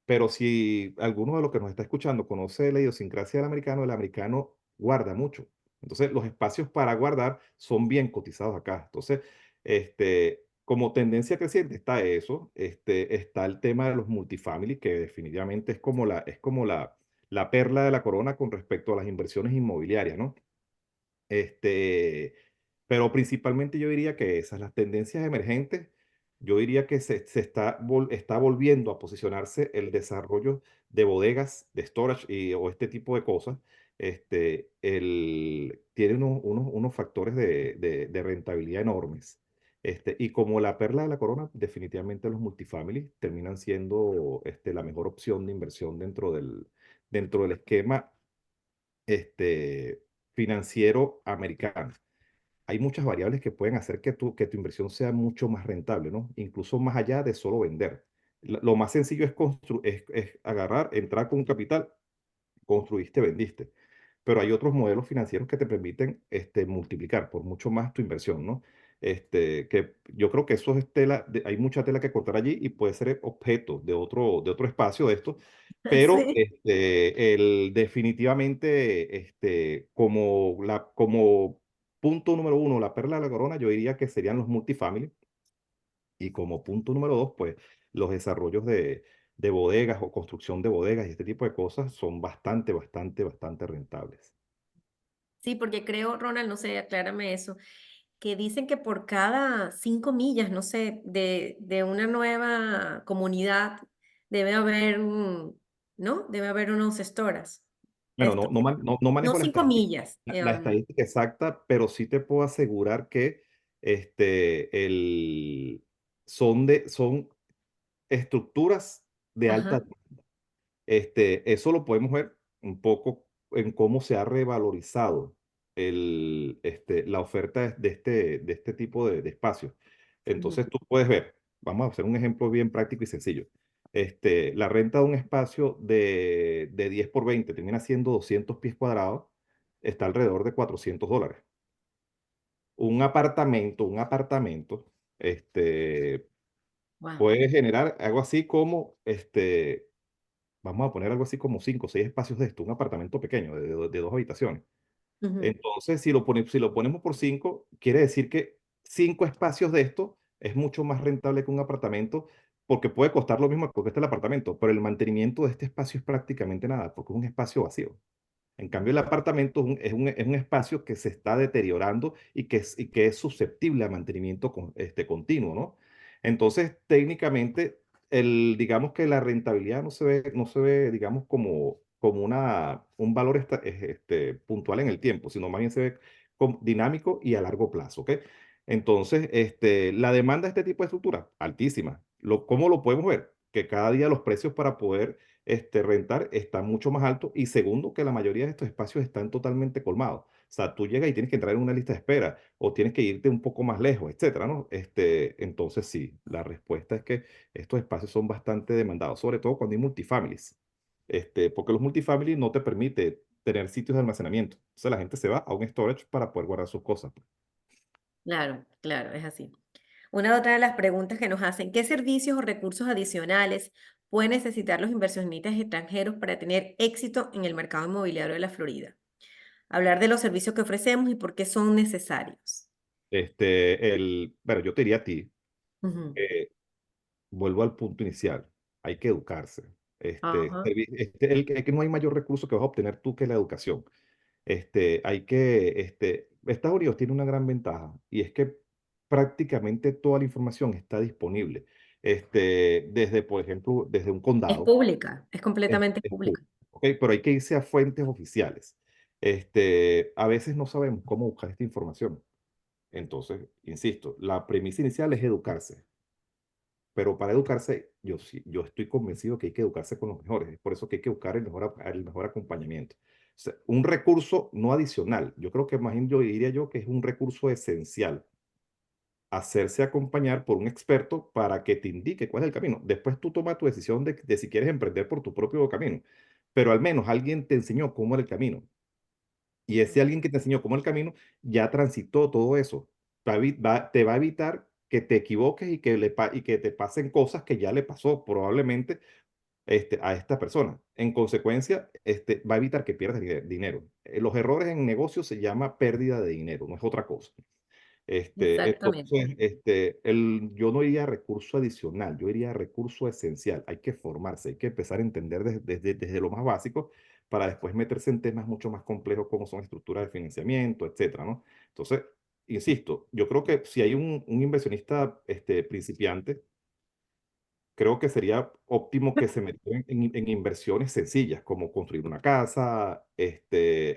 pero si alguno de los que nos está escuchando conoce la idiosincrasia el americano guarda mucho. Entonces, los espacios para guardar son bien cotizados acá. Entonces, como tendencia creciente está eso, está el tema de los multifamily, que definitivamente es como la perla de la corona con respecto a las inversiones inmobiliarias, ¿no? Este, pero principalmente yo diría que esas, las tendencias emergentes, yo diría que está volviendo a posicionarse el desarrollo de bodegas, de storage o este tipo de cosas. Tiene unos factores de rentabilidad enormes. Y como la perla de la corona, definitivamente los multifamily terminan siendo la mejor opción de inversión dentro del esquema financiero americano. Hay muchas variables que pueden hacer que tu inversión sea mucho más rentable, ¿no? Incluso más allá de solo vender. Lo más sencillo es agarrar, entrar con un capital, construiste, vendiste. Pero hay otros modelos financieros que te permiten multiplicar por mucho más tu inversión, ¿no? Que yo creo que eso es hay mucha tela que cortar allí y puede ser objeto de otro espacio de esto, pero Sí. definitivamente como punto número uno, la perla de la corona, yo diría que serían los multifamily. Y como punto número dos, pues los desarrollos de bodegas o construcción de bodegas y este tipo de cosas son bastante, bastante, bastante rentables. Sí, porque creo, Ronald, no sé, aclárame eso, que dicen que por cada 5 millas, no sé, de una nueva comunidad debe haber ¿no? Debe haber unos estoras. Bueno, Esto, no no manejo 5 millas. la estadística exacta, pero sí te puedo asegurar que son estructuras de alta. Ajá. Eso lo podemos ver un poco en cómo se ha revalorizado la oferta de este tipo de espacios. Ujú. Entonces tú puedes ver, vamos a hacer un ejemplo bien práctico y sencillo. La renta de un espacio de 10 por 20 termina siendo 200 pies cuadrados, está alrededor de $400. Un apartamento, Wow. puede generar algo así como, vamos a poner algo así como 5 o 6 espacios de esto, un apartamento pequeño de 2 habitaciones. Ujú. Entonces, si lo ponemos por 5, quiere decir que 5 espacios de esto es mucho más rentable que un apartamento, porque puede costar lo mismo que cuesta el apartamento, pero el mantenimiento de este espacio es prácticamente nada, porque es un espacio vacío. En cambio, el apartamento es un espacio que se está deteriorando y que es susceptible a mantenimiento continuo, ¿no? Entonces, técnicamente, digamos que la rentabilidad no se ve, digamos, como un valor puntual en el tiempo, sino más bien se ve como dinámico y a largo plazo, ¿ok? Entonces, la demanda de este tipo de estructura, altísima. ¿Cómo lo podemos ver? Que cada día los precios para poder rentar está mucho más alto y segundo, que la mayoría de estos espacios están totalmente colmados. O sea, tú llegas y tienes que entrar en una lista de espera o tienes que irte un poco más lejos, etcétera, ¿no? Entonces sí, la respuesta es que estos espacios son bastante demandados, sobre todo cuando hay multifamilies, porque los multifamilies no te permite tener sitios de almacenamiento. Entonces la gente se va a un storage para poder guardar sus cosas. Claro, claro, es así. Una otra de las preguntas que nos hacen, ¿qué servicios o recursos adicionales pueden necesitar los inversionistas extranjeros para tener éxito en el mercado inmobiliario de la Florida? Hablar de los servicios que ofrecemos y por qué son necesarios. Bueno, yo te diría a ti, Ujú. vuelvo al punto inicial, hay que educarse. Ajá. El que no hay mayor recurso que vas a obtener tú que la educación. Estados Unidos tiene una gran ventaja y es que prácticamente toda la información está disponible. Desde, por ejemplo, desde un Es condado, pública, es completamente es pública. público, ¿ok? Pero hay que irse a fuentes oficiales. A veces no sabemos cómo buscar esta información. Entonces, insisto, la premisa inicial es educarse. Pero para educarse, yo estoy convencido que hay que educarse con los mejores. Es por eso que hay que buscar el mejor acompañamiento. O sea, un recurso no adicional. Yo creo que más bien yo diría yo que es un recurso esencial. Hacerse acompañar por un experto para que te indique cuál es el camino. Después tú tomas tu decisión de si quieres emprender por tu propio camino. Pero al menos alguien te enseñó cómo era el camino. Y ese alguien que te enseñó cómo el camino ya transitó todo eso. Te va a evitar que te equivoques y que te pasen cosas que ya le pasó probablemente a esta persona. En consecuencia, va a evitar que pierdas dinero. Los errores en negocios se llama pérdida de dinero, no es otra cosa. Exactamente. Entonces, yo no iría a recurso adicional, yo iría a recurso esencial. Hay que formarse, hay que empezar a entender desde lo más básico para después meterse en temas mucho más complejos como son estructuras de financiamiento, etcétera, ¿no? Entonces, insisto, yo creo que si hay un inversionista principiante, creo que sería óptimo que se metieran en inversiones sencillas, como construir una casa,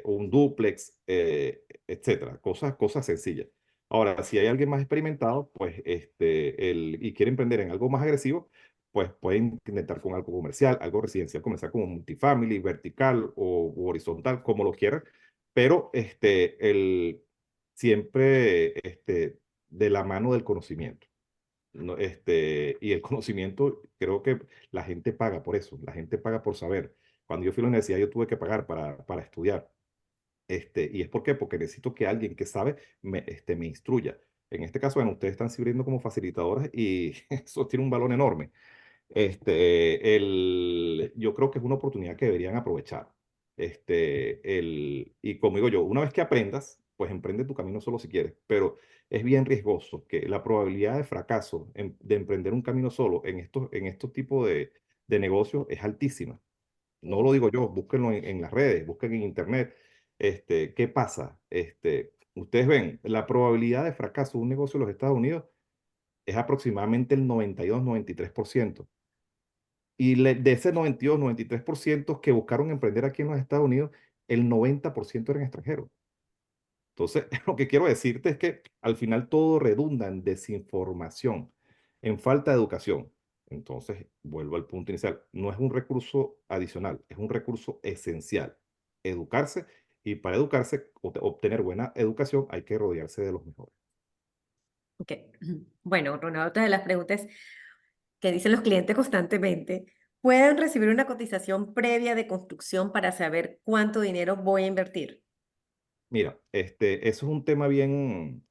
un dúplex, etcétera, cosas sencillas. Ahora, si hay alguien más experimentado, pues, y quiere emprender en algo más agresivo, pues pueden intentar con algo comercial, algo residencial, comenzar como multifamily, vertical o horizontal, como lo quieran, pero siempre de la mano del conocimiento. No, y el conocimiento, creo que la gente paga por eso, la gente paga por saber. Cuando yo fui a la universidad, yo tuve que pagar para estudiar. ¿Y es por qué? Porque necesito que alguien que sabe me instruya. En este caso, bueno, ustedes están sirviendo como facilitadoras y eso tiene un valor enorme. Yo creo que es una oportunidad que deberían aprovechar. Y como digo yo, una vez que aprendas, pues emprende tu camino solo si quieres, pero es bien riesgoso que la probabilidad de fracaso de emprender un camino solo en estos tipos de negocios es altísima. No lo Sí. digo yo, búsquenlo en las redes, busquen en internet. ¿Qué pasa? Ustedes ven, la probabilidad de fracaso de un negocio en los Estados Unidos es aproximadamente el 92-93%. De ese 92-93% que buscaron emprender aquí en los Estados Unidos, el 90% eran extranjeros. Entonces, lo que quiero decirte es que al final todo redunda en desinformación, en falta de educación. Entonces, vuelvo al punto inicial, no es un recurso adicional, es un recurso esencial. Educarse y para educarse, obtener buena educación, hay que rodearse de los mejores. Ok. Bueno, Ronald, otra de las preguntas que dicen los clientes constantemente, ¿pueden recibir una cotización previa de construcción para saber cuánto dinero voy a invertir? Mira, eso es un tema bien,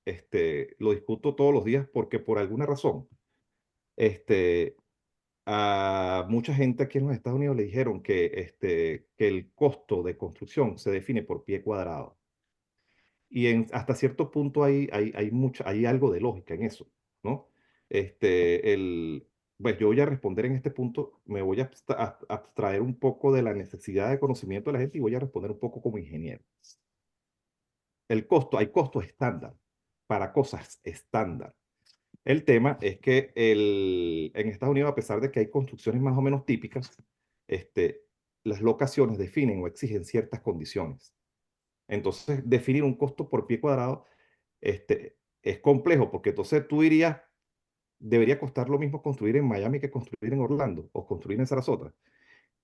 lo discuto todos los días porque por alguna razón, este, a mucha gente aquí en los Estados Unidos le dijeron que el costo de construcción se define por pie cuadrado. Y hasta cierto punto hay algo de lógica en eso, ¿no? Pues yo voy a responder en este punto, me voy a abstraer un poco de la necesidad de conocimiento de la gente y voy a responder un poco como ingeniero. Hay costos estándar para cosas estándar. El tema es que en Estados Unidos, a pesar de que hay construcciones más o menos típicas, este, las locaciones definen o exigen ciertas condiciones. Entonces, definir un costo por pie cuadrado es complejo, porque entonces tú dirías, debería costar lo mismo construir en Miami que construir en Orlando o construir en Sarasota.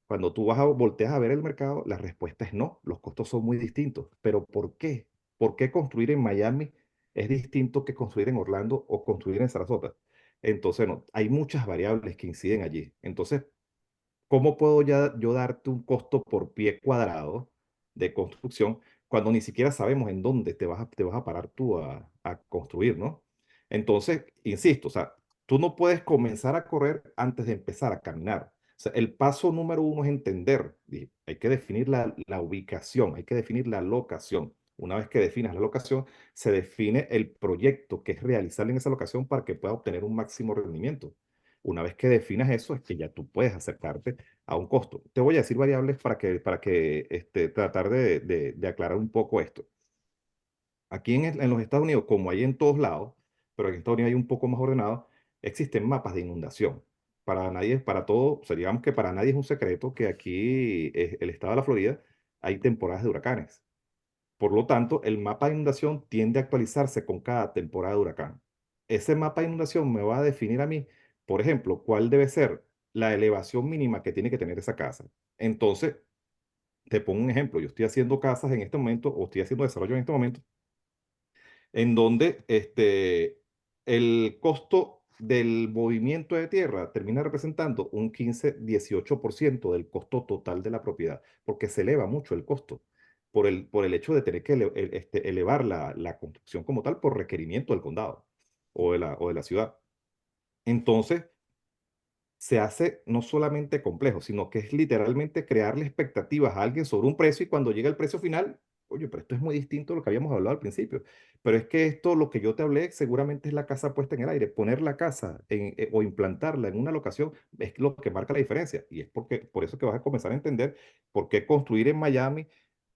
Cuando tú volteas a ver el mercado, la respuesta es no, los costos son muy distintos. ¿Pero por qué? ¿Por qué construir en Miami es distinto que construir en Orlando o construir en Sarasota? Entonces, no, hay muchas variables que inciden allí. Entonces, ¿cómo puedo ya yo darte un costo por pie cuadrado de construcción cuando ni siquiera sabemos en dónde te vas a parar tú a construir, ¿no? Entonces, insisto, o sea, tú no puedes comenzar a correr antes de empezar a caminar. O sea, el paso número uno es entender. Hay que definir la ubicación, hay que definir la locación. Una vez que definas la locación, se define el proyecto que es realizar en esa locación para que pueda obtener un máximo rendimiento. Una vez que definas eso, es que ya tú puedes acercarte a un costo. Te voy a decir variables para que tratar de aclarar un poco esto. Aquí en los Estados Unidos, como hay en todos lados, pero en Estados Unidos hay un poco más ordenado, existen mapas de inundación. Para nadie, para todo, o sea, digamos que para nadie es un secreto que aquí, el estado de la Florida, hay temporadas de huracanes. Por lo tanto, el mapa de inundación tiende a actualizarse con cada temporada de huracán. Ese mapa de inundación me va a definir a mí, por ejemplo, cuál debe ser la elevación mínima que tiene que tener esa casa. Entonces, te pongo un ejemplo. Yo estoy haciendo casas en este momento, o estoy haciendo desarrollo en este momento, en donde el costo del movimiento de tierra termina representando un 15-18% del costo total de la propiedad, porque se eleva mucho el costo por el hecho de tener que elevar la construcción como tal por requerimiento del condado o de la ciudad. Entonces, se hace no solamente complejo, sino que es literalmente crearle expectativas a alguien sobre un precio y cuando llega el precio final, oye, pero esto es muy distinto a lo que habíamos hablado al principio. Pero es que esto, lo que yo te hablé, seguramente es la casa puesta en el aire. Poner la casa o implantarla en una locación es lo que marca la diferencia. Y es por eso que vas a comenzar a entender por qué construir en Miami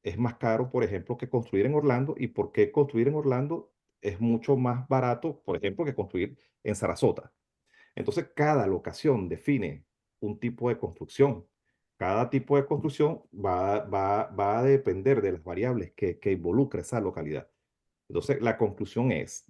es más caro, por ejemplo, que construir en Orlando y por qué construir en Orlando es mucho más barato, por ejemplo, que construir en Sarasota. Entonces, cada locación define un tipo de construcción. Cada tipo de construcción va a depender de las variables que involucra esa localidad. Entonces, la conclusión es,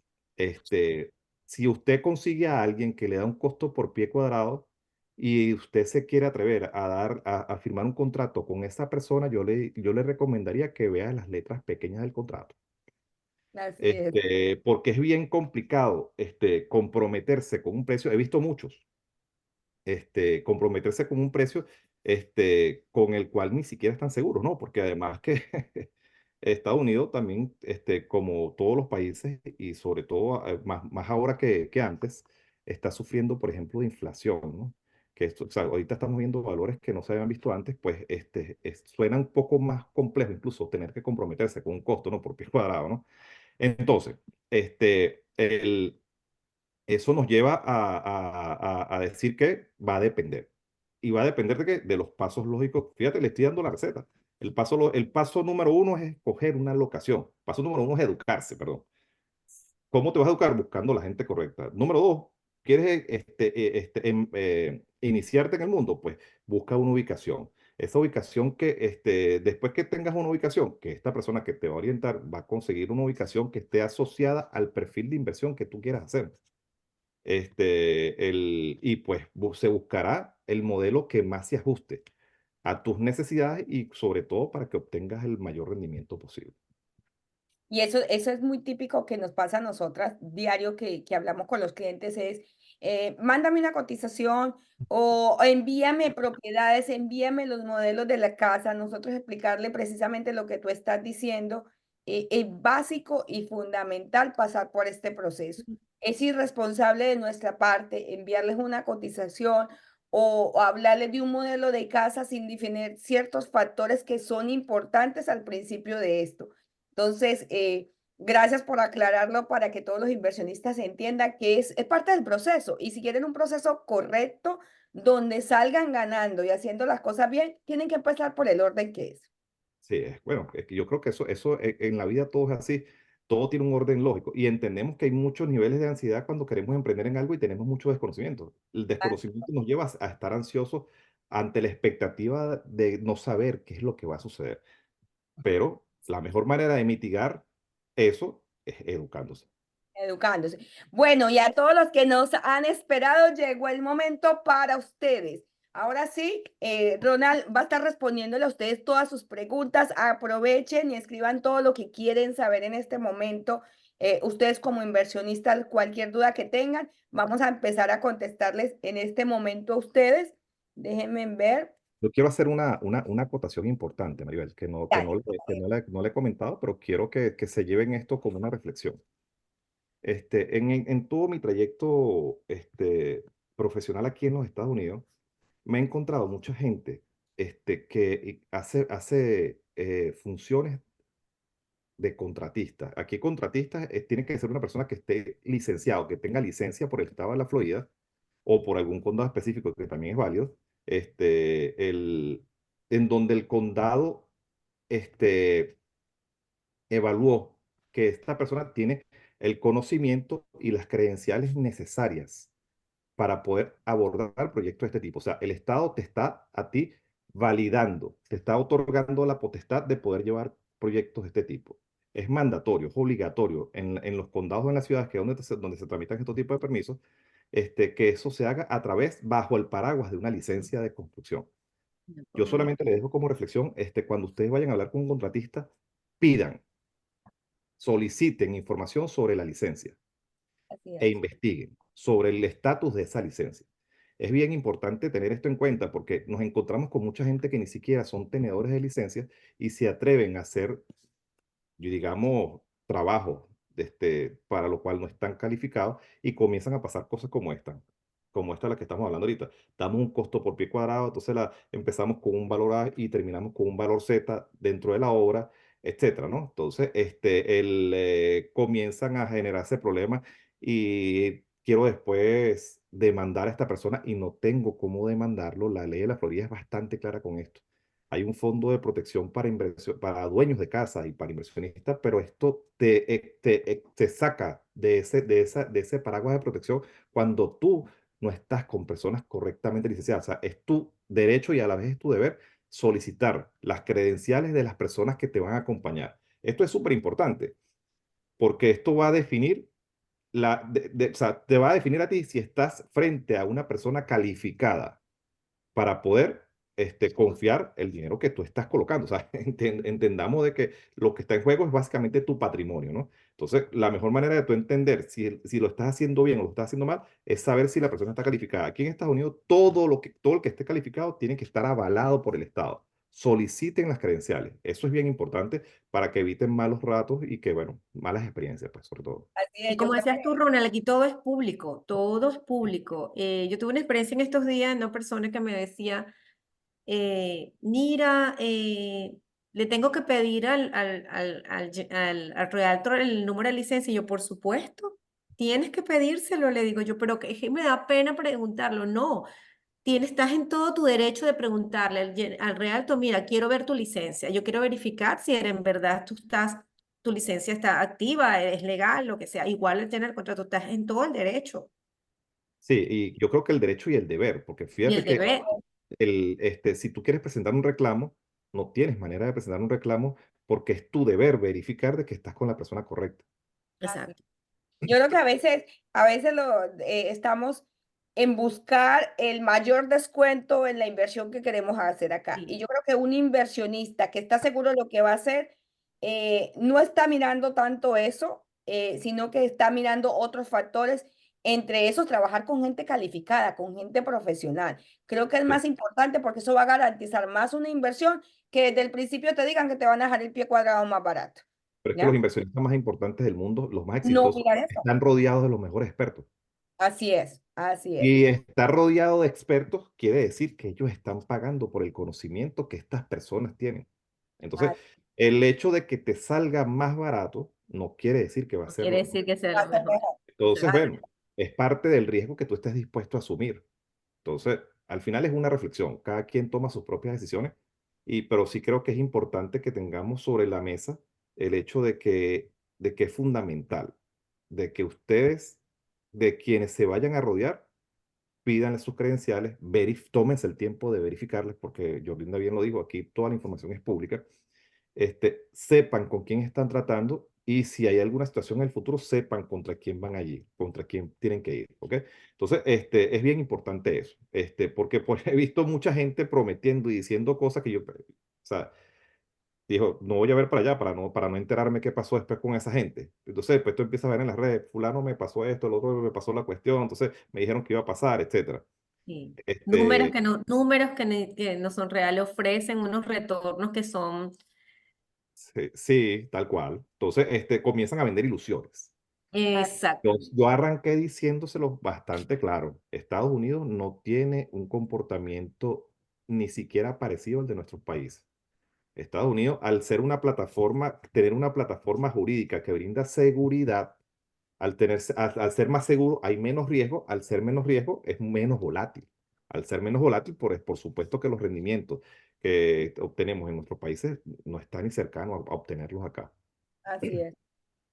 si usted consigue a alguien que le da un costo por pie cuadrado y usted se quiere atrever a firmar un contrato con esa persona, yo le recomendaría que vea las letras pequeñas del contrato. Así es. Porque es bien complicado comprometerse con un precio. He visto muchos comprometerse con un precio con el cual ni siquiera están seguros, ¿no? Porque además que Estados Unidos también, como todos los países y sobre todo más ahora que antes, está sufriendo, por ejemplo, de inflación, ¿no? Que esto, o sea, ahorita estamos viendo valores que no se habían visto antes, pues suena un poco más complejo incluso tener que comprometerse con un costo, ¿no? Por pie cuadrado, ¿no? Entonces, eso nos lleva a decir que va a depender. Y va a depender de, qué, de los pasos lógicos. Fíjate, le estoy dando la receta. El paso número uno es escoger una locación. Paso número uno es educarse, perdón. ¿Cómo te vas a educar? Buscando la gente correcta. Número dos, ¿quieres iniciarte en el mundo? Pues busca una ubicación. Esa ubicación después que tengas una ubicación, que esta persona que te va a orientar va a conseguir una ubicación que esté asociada al perfil de inversión que tú quieras hacer. Y pues se buscará el modelo que más se ajuste a tus necesidades y sobre todo para que obtengas el mayor rendimiento posible. Y eso es muy típico que nos pasa a nosotras diario que hablamos con los clientes es, mándame una cotización o envíame propiedades, envíame los modelos de la casa, nosotros explicarle precisamente lo que tú estás diciendo. Es básico y fundamental pasar por este proceso. Es irresponsable de nuestra parte enviarles una cotización o hablarles de un modelo de casa sin definir ciertos factores que son importantes al principio de esto. Entonces, gracias por aclararlo para que todos los inversionistas entiendan que es parte del proceso. Y si quieren un proceso correcto, donde salgan ganando y haciendo las cosas bien, tienen que empezar por el orden que es. Sí, bueno, es que yo creo que eso en la vida todo es así, todo tiene un orden lógico y entendemos que hay muchos niveles de ansiedad cuando queremos emprender en algo y tenemos mucho desconocimiento. El desconocimiento nos lleva a estar ansiosos ante la expectativa de no saber qué es lo que va a suceder. Pero la mejor manera de mitigar eso es educándose. Educándose. Bueno, y a todos los que nos han esperado, llegó el momento para ustedes. Ahora sí, Ronald va a estar respondiéndole a ustedes todas sus preguntas. Aprovechen y escriban todo lo que quieren saber en este momento. Ustedes como inversionistas, cualquier duda que tengan, vamos a empezar a contestarles en este momento a ustedes. Déjenme ver. Yo quiero hacer una acotación importante, Maribel, que Dale. no le he comentado, pero quiero que se lleven esto como una reflexión. En todo mi trayecto profesional aquí en los Estados Unidos, me he encontrado mucha gente que hace funciones de contratista. Aquí contratista tiene que ser una persona que esté licenciado, que tenga licencia por el estado de la Florida o por algún condado específico que también es válido, en donde el condado este, evaluó que esta persona tiene el conocimiento y las credenciales necesarias para poder abordar proyectos de este tipo. O sea, el Estado te está a ti validando, te está otorgando la potestad de poder llevar proyectos de este tipo. Es mandatorio, es obligatorio en los condados o en las ciudades que es donde se tramitan estos tipos de permisos, que eso se haga a través, bajo el paraguas de una licencia de construcción. Yo solamente le dejo como reflexión, cuando ustedes vayan a hablar con un contratista, pidan, soliciten información sobre la licencia Así e es. investiguen sobre el estatus de esa licencia. Es bien importante tener esto en cuenta porque nos encontramos con mucha gente que ni siquiera son tenedores de licencia y se atreven a hacer, digamos, trabajo para lo cual no están calificados y comienzan a pasar cosas como esta de la que estamos hablando ahorita. Damos un costo por pie cuadrado, entonces empezamos con un valor A y terminamos con un valor Z dentro de la obra, etcétera, ¿no? Entonces, comienzan a generarse problemas y quiero después demandar a esta persona y no tengo cómo demandarlo. La ley de la Florida es bastante clara con esto. Hay un fondo de protección para inversión, para dueños de casa y para inversionistas, pero esto te saca de ese paraguas de protección cuando tú no estás con personas correctamente licenciadas. O sea, es tu derecho y a la vez es tu deber solicitar las credenciales de las personas que te van a acompañar. Esto es súper importante porque esto va a definir o sea, te va a definir a ti si estás frente a una persona calificada para poder confiar el dinero que tú estás colocando. O sea, entendamos de que lo que está en juego es básicamente tu patrimonio, ¿no? Entonces, la mejor manera de tú entender si lo estás haciendo bien o lo estás haciendo mal es saber si la persona está calificada. Aquí en Estados Unidos, todo el que esté calificado tiene que estar avalado por el Estado. Soliciten las credenciales. Eso es bien importante para que eviten malos ratos y que, bueno, malas experiencias, pues, sobre todo. Así Y es, yo como creo decías tú, Ronald, aquí todo es público, todo es público. Yo tuve una experiencia en estos días, una persona que me decía, mira, le tengo que pedir al Realtor el número de licencia. Y yo, por supuesto, tienes que pedírselo, le digo yo, pero que es que me da pena preguntarlo. No, estás en todo tu derecho de preguntarle al Realtor, mira, quiero ver tu licencia, yo quiero verificar si en verdad tu licencia está activa, es legal, lo que sea. Igual el tener contrato, estás en todo el derecho Sí, y yo creo que el derecho y el deber, porque y fíjate el que deber. si tú quieres presentar un reclamo, no tienes manera de presentar un reclamo porque es tu deber verificar de que estás con la persona correcta. así. Exacto. Yo creo que a veces estamos en buscar el mayor descuento en la inversión que queremos hacer acá. Y Sí. yo creo que un inversionista que está seguro de lo que va a hacer, no está mirando tanto eso, sino que está mirando otros factores, entre esos trabajar con gente calificada, con gente profesional. Creo que es Sí. más importante porque eso va a garantizar más una inversión que desde el principio te digan que te van a dejar el pie cuadrado más barato. Pero es que los ¿Ya? inversionistas más importantes del mundo, los más No exitosos, mirar eso. están rodeados de los mejores expertos. Así es, así es. Y estar rodeado de expertos quiere decir que ellos están pagando por el conocimiento que estas personas tienen. Entonces, Ah, el hecho de que te salga más barato no quiere decir que va a No ser quiere lo mejor. decir que sea va lo a ser mejor. mejor. Entonces, Exacto. bueno, es parte del riesgo que tú estés dispuesto a asumir. Entonces, al final es una reflexión. Cada quien toma sus propias decisiones, pero sí creo que es importante que tengamos sobre la mesa el hecho de que es fundamental, de que ustedes, de quienes se vayan a rodear, pídanle sus credenciales, tómense el tiempo de verificarles, porque Jorlinda bien lo dijo, aquí toda la información es pública, sepan con quién están tratando y si hay alguna situación en el futuro, sepan contra quién van allí, contra quién tienen que ir, ¿ok? Entonces, es bien importante eso, porque pues, he visto mucha gente prometiendo y diciendo cosas que yo, o sea, dijo, no voy a ver para allá para no enterarme qué pasó después con esa gente. Entonces, después tú empiezas a ver en las redes, fulano me pasó esto, el otro me pasó la cuestión, entonces me dijeron que iba a pasar, etcétera. Sí. Este, Números que no son reales, ofrecen unos retornos que son, sí, sí, tal cual. Entonces, comienzan a vender ilusiones. Exacto. Yo arranqué diciéndoselo bastante claro. Estados Unidos no tiene un comportamiento ni siquiera parecido al de nuestros países. Estados Unidos, al ser una plataforma, tener una plataforma jurídica que brinda seguridad, al ser más seguro hay menos riesgo, al ser menos riesgo es menos volátil. Al ser menos volátil, por supuesto que los rendimientos que obtenemos en nuestros países no están ni cercanos a obtenerlos acá. Así es.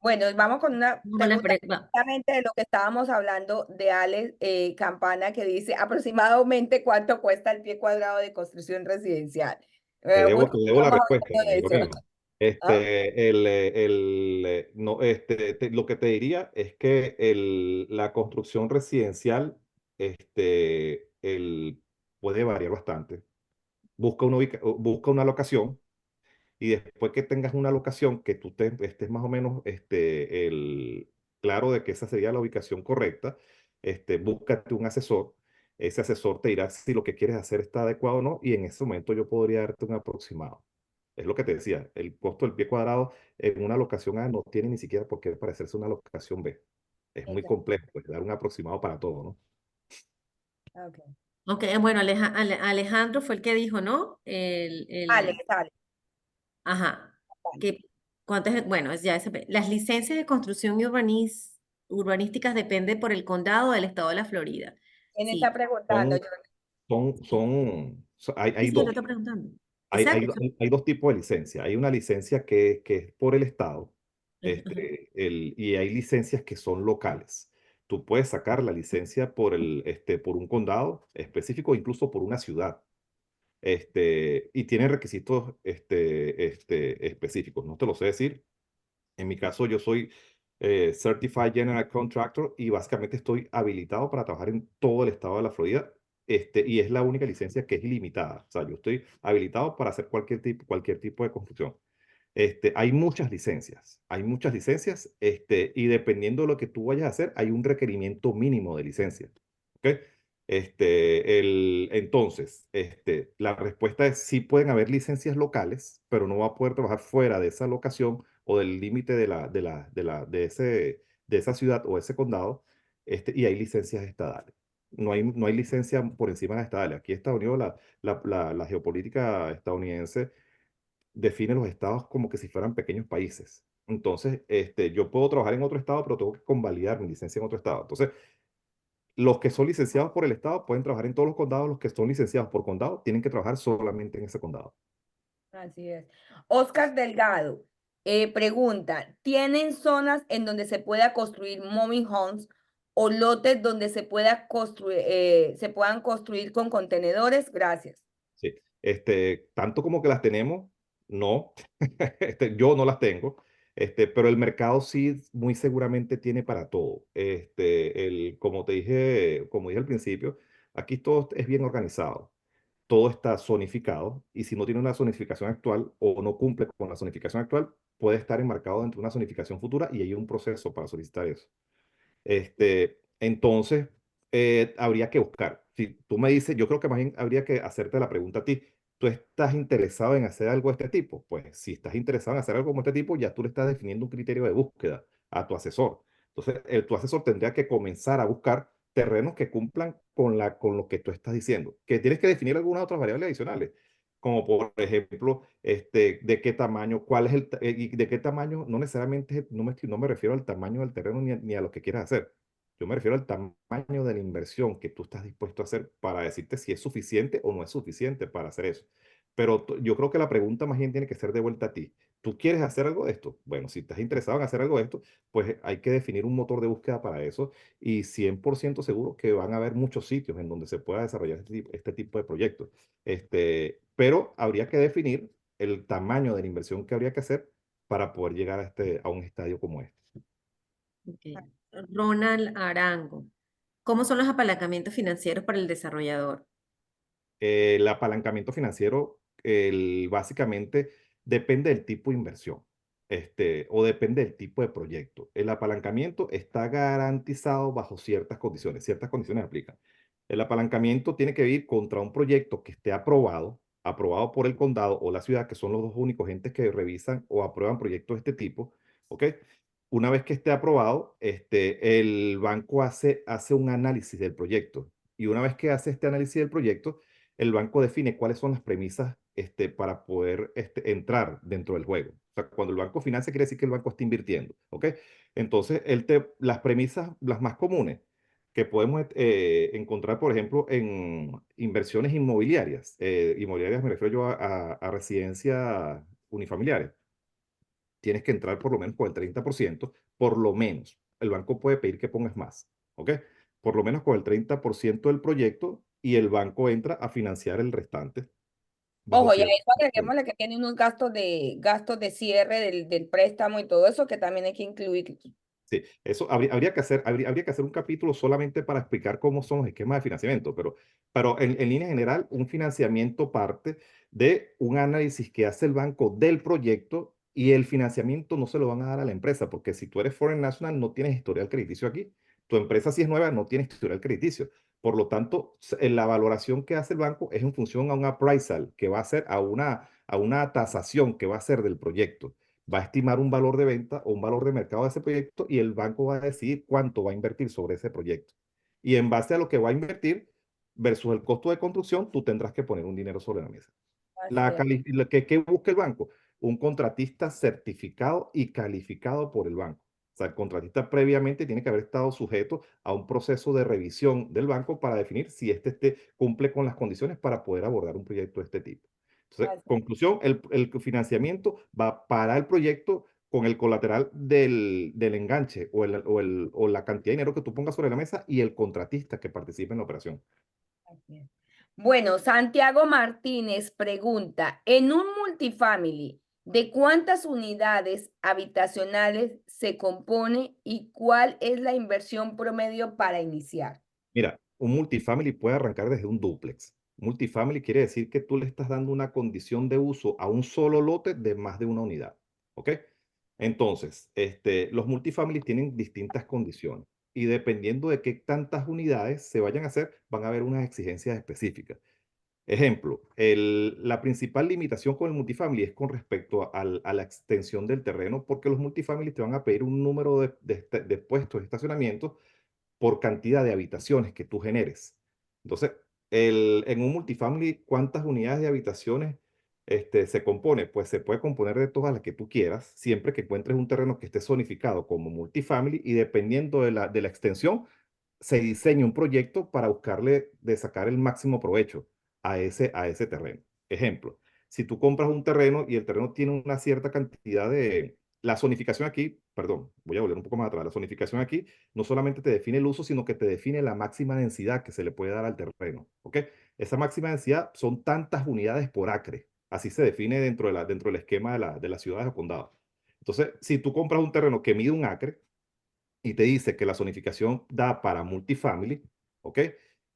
Bueno, vamos con una Vamos a la pregunta pre- va. precisamente de lo que estábamos hablando de Alex Campana, que dice aproximadamente cuánto cuesta el pie cuadrado de construcción residencial. Te debo la Vamos respuesta, hablando de eso. Lorena. ¿Ah? No, lo que te diría es que la construcción residencial, puede variar bastante. Busca una locación y después que tengas una locación que estés más o menos claro de que esa sería la ubicación correcta, búscate un asesor. Ese asesor te dirá si lo que quieres hacer está adecuado o no y en ese momento yo podría darte un aproximado. Es lo que te decía, el costo del pie cuadrado en una locación A no tiene ni siquiera por qué parecerse a una locación B. Es muy Exacto. complejo, pues, dar un aproximado para todo, ¿no? Ok. Ok, bueno, Alejandro fue el que dijo, ¿no? Alex, Alex. Ajá. Que, bueno, ya las licencias de construcción y urbanísticas dependen por el condado del estado de la Florida. ¿Quién está Sí, preguntando? Son, Yo, sí, sí, hay sí, yo te dos. estoy preguntando. Hay, hay, Exacto. hay dos tipos de licencia. Hay una licencia que es por el estado, Ajá. y hay licencias que son locales. Tú puedes sacar la licencia por un condado específico, incluso por una ciudad, y tiene requisitos específicos. No te lo sé decir. En mi caso, yo soy Certified General Contractor y básicamente estoy habilitado para trabajar en todo el estado de la Florida. Y es la única licencia que es ilimitada. O sea, yo estoy habilitado para hacer cualquier tipo de construcción. Hay muchas licencias, y dependiendo de lo que tú vayas a hacer, hay un requerimiento mínimo de licencia. ¿Ok? Entonces, la respuesta es sí pueden haber licencias locales, pero no va a poder trabajar fuera de esa locación o del límite de esa ciudad o ese condado, y hay licencias estadales. No hay licencia por encima de estadales. Aquí en Estados Unidos la geopolítica estadounidense define los estados como que si fueran pequeños países. Entonces, yo puedo trabajar en otro estado, pero tengo que convalidar mi licencia en otro estado. Entonces, los que son licenciados por el estado pueden trabajar en todos los condados, los que son licenciados por condado tienen que trabajar solamente en ese condado. así es. Oscar Delgado pregunta, ¿tienen zonas en donde se pueda construir mobile homes o lotes donde se puedan construir con contenedores? Gracias. Sí. Tanto como que las tenemos, no. Yo no las tengo. Pero el mercado sí muy seguramente tiene para todo. Como dije al principio, aquí todo es bien organizado. Todo está zonificado y si no tiene una zonificación actual o no cumple con la zonificación actual, puede estar enmarcado dentro de una zonificación futura y hay un proceso para solicitar eso. Entonces, habría que buscar. Si tú me dices, yo creo que más bien habría que hacerte la pregunta a ti. ¿Tú estás interesado en hacer algo de este tipo? Pues si estás interesado en hacer algo como este tipo, ya tú le estás definiendo un criterio de búsqueda a tu asesor. Entonces, tu asesor tendría que comenzar a buscar terrenos que cumplan con lo que tú estás diciendo. Que tienes que definir algunas otras variables adicionales, como por ejemplo, de qué tamaño, y de qué tamaño, no necesariamente, no me refiero al tamaño del terreno ni a lo que quieras hacer. Yo me refiero al tamaño de la inversión que tú estás dispuesto a hacer para decirte si es suficiente o no es suficiente para hacer eso. Pero yo creo que la pregunta más bien tiene que ser de vuelta a ti. ¿Tú quieres hacer algo de esto? Bueno, si estás interesado en hacer algo de esto, pues hay que definir un motor de búsqueda para eso y 100% seguro que van a haber muchos sitios en donde se pueda desarrollar este tipo de proyectos. Pero habría que definir el tamaño de la inversión que habría que hacer para poder llegar a un estadio como este. Ok. Ronald Arango. ¿Cómo son los apalancamientos financieros para el desarrollador? El apalancamiento financiero, básicamente depende del tipo de inversión, o depende del tipo de proyecto. El apalancamiento está garantizado bajo ciertas condiciones aplican. El apalancamiento tiene que ir contra un proyecto que esté aprobado por el condado o la ciudad, que son los dos únicos entes que revisan o aprueban proyectos de este tipo, ¿ok? Una vez que esté aprobado, el banco hace un análisis del proyecto. Y una vez que hace este análisis del proyecto, el banco define cuáles son las premisas para poder entrar dentro del juego. O sea, cuando el banco financia, quiere decir que el banco está invirtiendo. ¿Ok? Entonces, las premisas, las más comunes que podemos encontrar, por ejemplo, en inversiones inmobiliarias. Inmobiliarias me refiero yo a residencias unifamiliares. Tienes que entrar por lo menos con el 30%, por lo menos. El banco puede pedir que pongas más, ¿ok? Por lo menos con el 30% del proyecto y el banco entra a financiar el restante bajo Ojo, y a cierto. eso agreguémosle que tiene unos gastos de cierre del préstamo y todo eso que también hay que incluir. Sí, eso habría que hacer un capítulo solamente para explicar cómo son los esquemas de financiamiento, pero en línea general, un financiamiento parte de un análisis que hace el banco del proyecto y el financiamiento no se lo van a dar a la empresa, porque si tú eres Foreign National, no tienes historial crediticio aquí. Tu empresa, si es nueva, no tiene historial crediticio. Por lo tanto, la valoración que hace el banco es en función a un appraisal que va a ser a una tasación que va a ser del proyecto. Va a estimar un valor de venta o un valor de mercado de ese proyecto y el banco va a decidir cuánto va a invertir sobre ese proyecto. Y en base a lo que va a invertir versus el costo de construcción, tú tendrás que poner un dinero sobre la mesa. Así es. ¿Qué busca el banco? Un contratista certificado y calificado por el banco. O sea, el contratista previamente tiene que haber estado sujeto a un proceso de revisión del banco para definir si cumple con las condiciones para poder abordar un proyecto de este tipo. Entonces, Así es. conclusión, el financiamiento va para el proyecto con el colateral del enganche o la cantidad de dinero que tú pongas sobre la mesa y el contratista que participe en la operación. Así es. Bueno, Santiago Martínez pregunta, en un multifamily, ¿de cuántas unidades habitacionales se compone y cuál es la inversión promedio para iniciar? Mira, un multifamily puede arrancar desde un dúplex. Multifamily quiere decir que tú le estás dando una condición de uso a un solo lote de más de una unidad. ¿Ok? Entonces, los multifamily tienen distintas condiciones y dependiendo de qué tantas unidades se vayan a hacer, van a haber unas exigencias específicas. Ejemplo, la principal limitación con el multifamily es con respecto a la extensión del terreno, porque los multifamily te van a pedir un número de puestos de estacionamiento por cantidad de habitaciones que tú generes. Entonces, en un multifamily, ¿cuántas unidades de habitaciones se compone? Pues se puede componer de todas las que tú quieras, siempre que encuentres un terreno que esté zonificado como multifamily y dependiendo de la extensión, se diseña un proyecto para buscarle de sacar el máximo provecho a ese terreno. Ejemplo, si tú compras un terreno y el terreno tiene una cierta cantidad de... La zonificación aquí, perdón, voy a volver un poco más atrás. La zonificación aquí no solamente te define el uso, sino que te define la máxima densidad que se le puede dar al terreno. ¿Ok? Esa máxima densidad son tantas unidades por acre. Así se define dentro del esquema de la ciudades o condados. Entonces, si tú compras un terreno que mide un acre, y te dice que la zonificación da para multifamily, ¿ok?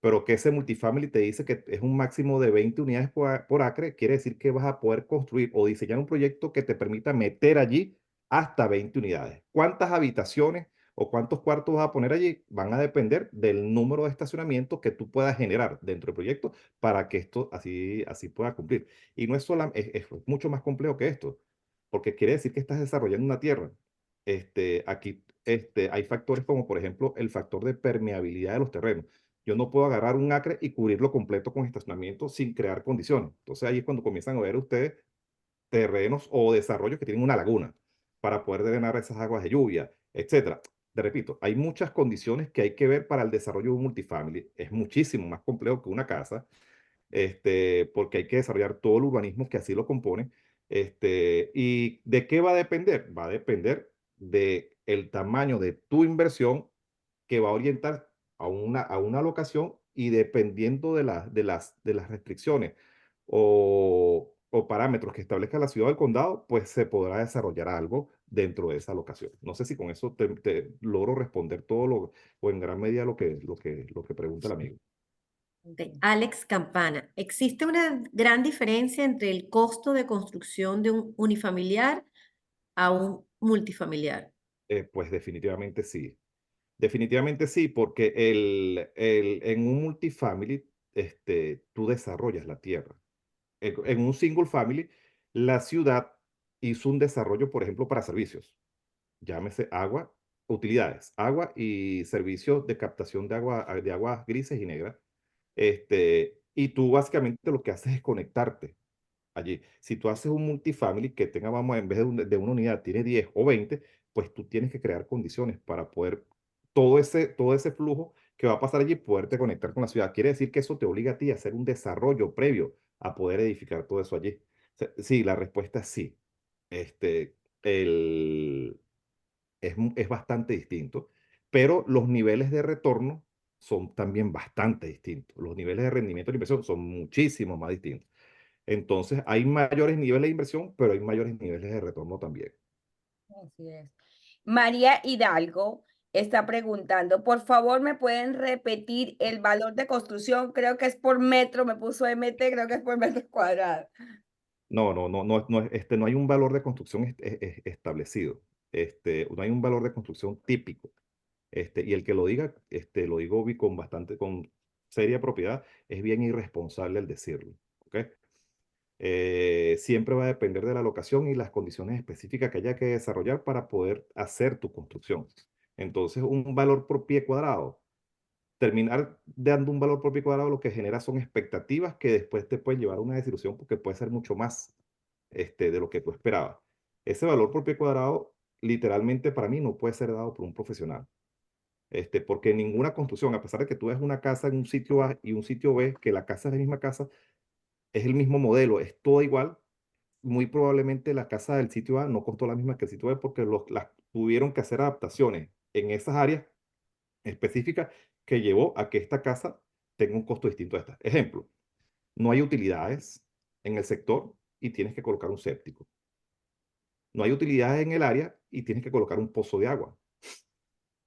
Pero que ese multifamily te dice que es un máximo de 20 unidades por acre, quiere decir que vas a poder construir o diseñar un proyecto que te permita meter allí hasta 20 unidades. ¿Cuántas habitaciones o cuántos cuartos vas a poner allí? Van a depender del número de estacionamientos que tú puedas generar dentro del proyecto para que esto así pueda cumplir. Y no es solamente, es mucho más complejo que esto, porque quiere decir que estás desarrollando una tierra. Aquí hay factores como, por ejemplo, el factor de permeabilidad de los terrenos. Yo no puedo agarrar un acre y cubrirlo completo con estacionamiento sin crear condiciones. Entonces ahí es cuando comienzan a ver ustedes terrenos o desarrollos que tienen una laguna para poder drenar esas aguas de lluvia, etcétera. Te repito, hay muchas condiciones que hay que ver para el desarrollo de un multifamily. Es muchísimo más complejo que una casa porque hay que desarrollar todo el urbanismo que así lo compone. ¿Y de qué va a depender? Va a depender de el tamaño de tu inversión que va a orientar a una locación y dependiendo de las restricciones o parámetros que establezca la ciudad del condado, pues se podrá desarrollar algo dentro de esa locación. No sé si con eso te logro responder todo o en gran medida lo que pregunta el amigo. De Alex Campana, ¿existe una gran diferencia entre el costo de construcción de un unifamiliar a un multifamiliar? Pues definitivamente sí. Definitivamente sí, porque en un multifamily, tú desarrollas la tierra. En un single family, la ciudad hizo un desarrollo, por ejemplo, para servicios. llámese agua, utilidades, agua y servicios de captación de aguas grises y negras. Y tú básicamente lo que haces es conectarte allí. Si tú haces un multifamily que tenga, vamos, en vez de una unidad, tiene 10 o 20, pues tú tienes que crear condiciones para poder todo ese flujo que va a pasar allí, poderte conectar con la ciudad. Quiere decir que eso te obliga a ti a hacer un desarrollo previo a poder edificar todo eso allí. Sí, la respuesta es sí. Este, el, es bastante distinto, pero los niveles de retorno son también bastante distintos. Los niveles de rendimiento de inversión son muchísimo más distintos. Entonces, hay mayores niveles de inversión, pero hay mayores niveles de retorno también. Así es. María Hidalgo está preguntando, por favor, ¿me pueden repetir el valor de construcción? Creo que es por metro, me puso MT, creo que es por metro cuadrado. No hay un valor de construcción establecido. No hay un valor de construcción típico. Y el que lo diga, lo digo con seria propiedad, es bien irresponsable el decirlo. ¿Ok? Siempre va a depender de la locación y las condiciones específicas que haya que desarrollar para poder hacer tu construcción. Entonces, un valor por pie cuadrado, terminar dando un valor por pie cuadrado, lo que genera son expectativas que después te pueden llevar a una desilusión porque puede ser mucho más de lo que tú esperabas. Ese valor por pie cuadrado, literalmente para mí, no puede ser dado por un profesional. Porque ninguna construcción, a pesar de que tú ves una casa en un sitio A y un sitio B, que la casa es la misma casa, es el mismo modelo, es todo igual, muy probablemente la casa del sitio A no costó la misma que el sitio B porque tuvieron que hacer adaptaciones en esas áreas específicas que llevó a que esta casa tenga un costo distinto a esta. Ejemplo, no hay utilidades en el sector y tienes que colocar un séptico. No hay utilidades en el área y tienes que colocar un pozo de agua.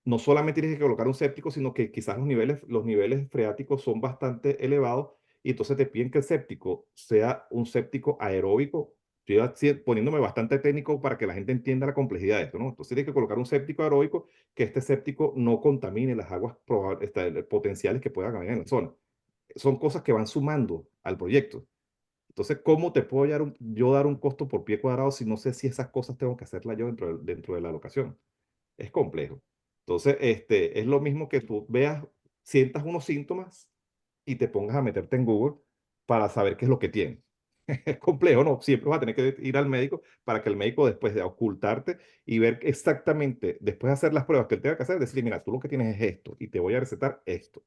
No solamente tienes que colocar un séptico, sino que quizás los niveles freáticos son bastante elevados y entonces te piden que el séptico sea un séptico aeróbico. Estoy poniéndome bastante técnico para que la gente entienda la complejidad de esto, ¿no? Entonces tienes que colocar un séptico aeróbico que este séptico no contamine las aguas potenciales que puedan haber en la zona. Son cosas que van sumando al proyecto. Entonces, ¿cómo te puedo yo dar un costo por pie cuadrado si no sé si esas cosas tengo que hacerlas yo dentro de la locación? Es complejo. Entonces, es lo mismo que tú veas, sientas unos síntomas y te pongas a meterte en Google para saber qué es lo que tienes. Es complejo, ¿no? Siempre vas a tener que ir al médico para que el médico, después de ocultarte y ver exactamente, después de hacer las pruebas que él tenga que hacer, decirle, mira, tú lo que tienes es esto y te voy a recetar esto.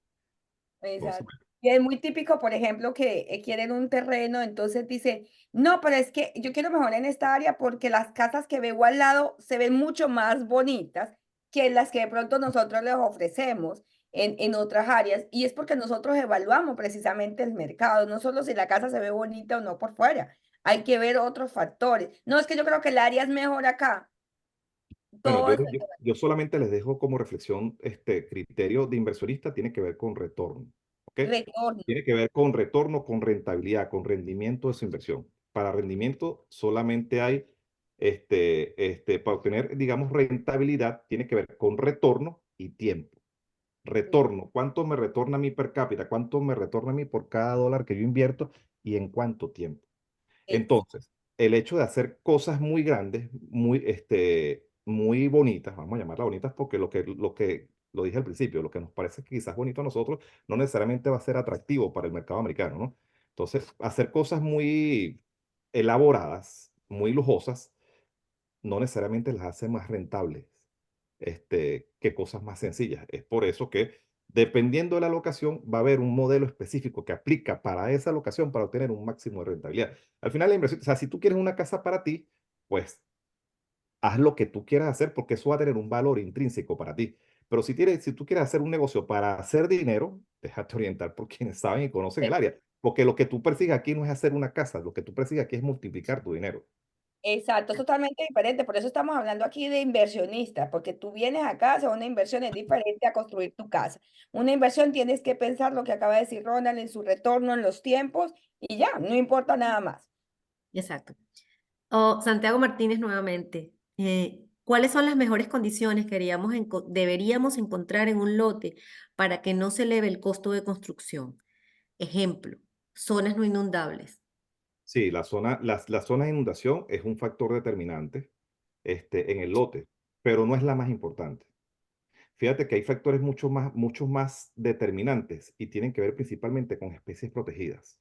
Entonces, Exacto. Y es muy típico, por ejemplo, que quieren un terreno, entonces dice, no, pero es que yo quiero mejorar en esta área porque las casas que veo al lado se ven mucho más bonitas que las que de pronto nosotros les ofrecemos en otras áreas. Y es porque nosotros evaluamos precisamente el mercado, no solo si la casa se ve bonita o no por fuera, hay que ver otros factores. No, es que yo creo que el área es mejor acá. bueno, Todo eso yo solamente les dejo como reflexión, este criterio de inversionista tiene que ver con retorno, ¿ok? retorno. Tiene que ver con retorno, con rentabilidad, con rendimiento de su inversión. Para rendimiento solamente hay, para obtener, digamos, rentabilidad, tiene que ver con retorno y tiempo. Retorno, ¿cuánto me retorna a mí per cápita? ¿Cuánto me retorna a mí por cada dólar que yo invierto y en cuánto tiempo? Entonces, el hecho de hacer cosas muy grandes, muy bonitas, vamos a llamarlas bonitas porque lo dije al principio, lo que nos parece quizás bonito a nosotros no necesariamente va a ser atractivo para el mercado americano, ¿no? Entonces, hacer cosas muy elaboradas, muy lujosas, no necesariamente las hace más rentables, que cosas más sencillas. Es por eso que, dependiendo de la locación, va a haber un modelo específico que aplica para esa locación para obtener un máximo de rentabilidad. Al final, la inversión, o sea, si tú quieres una casa para ti, pues haz lo que tú quieras hacer porque eso va a tener un valor intrínseco para ti. Pero si tú quieres hacer un negocio para hacer dinero, déjate orientar por quienes saben y conocen el área. Porque lo que tú persigues aquí no es hacer una casa, lo que tú persigues aquí es multiplicar tu dinero. Exacto, es totalmente diferente. Por eso estamos hablando aquí de inversionistas, porque tú vienes acá a hacer una inversión es diferente a construir tu casa. Una inversión tienes que pensar lo que acaba de decir Ronald en su retorno, en los tiempos y ya, no importa nada más. Exacto. Oh, Santiago Martínez nuevamente. ¿Cuáles son las mejores condiciones que deberíamos encontrar en un lote para que no se eleve el costo de construcción? Ejemplo, zonas no inundables. Sí, la zona de inundación es un factor determinante en el lote. pero no es la más importante. Fíjate que hay factores mucho más determinantes y tienen que ver principalmente con especies protegidas.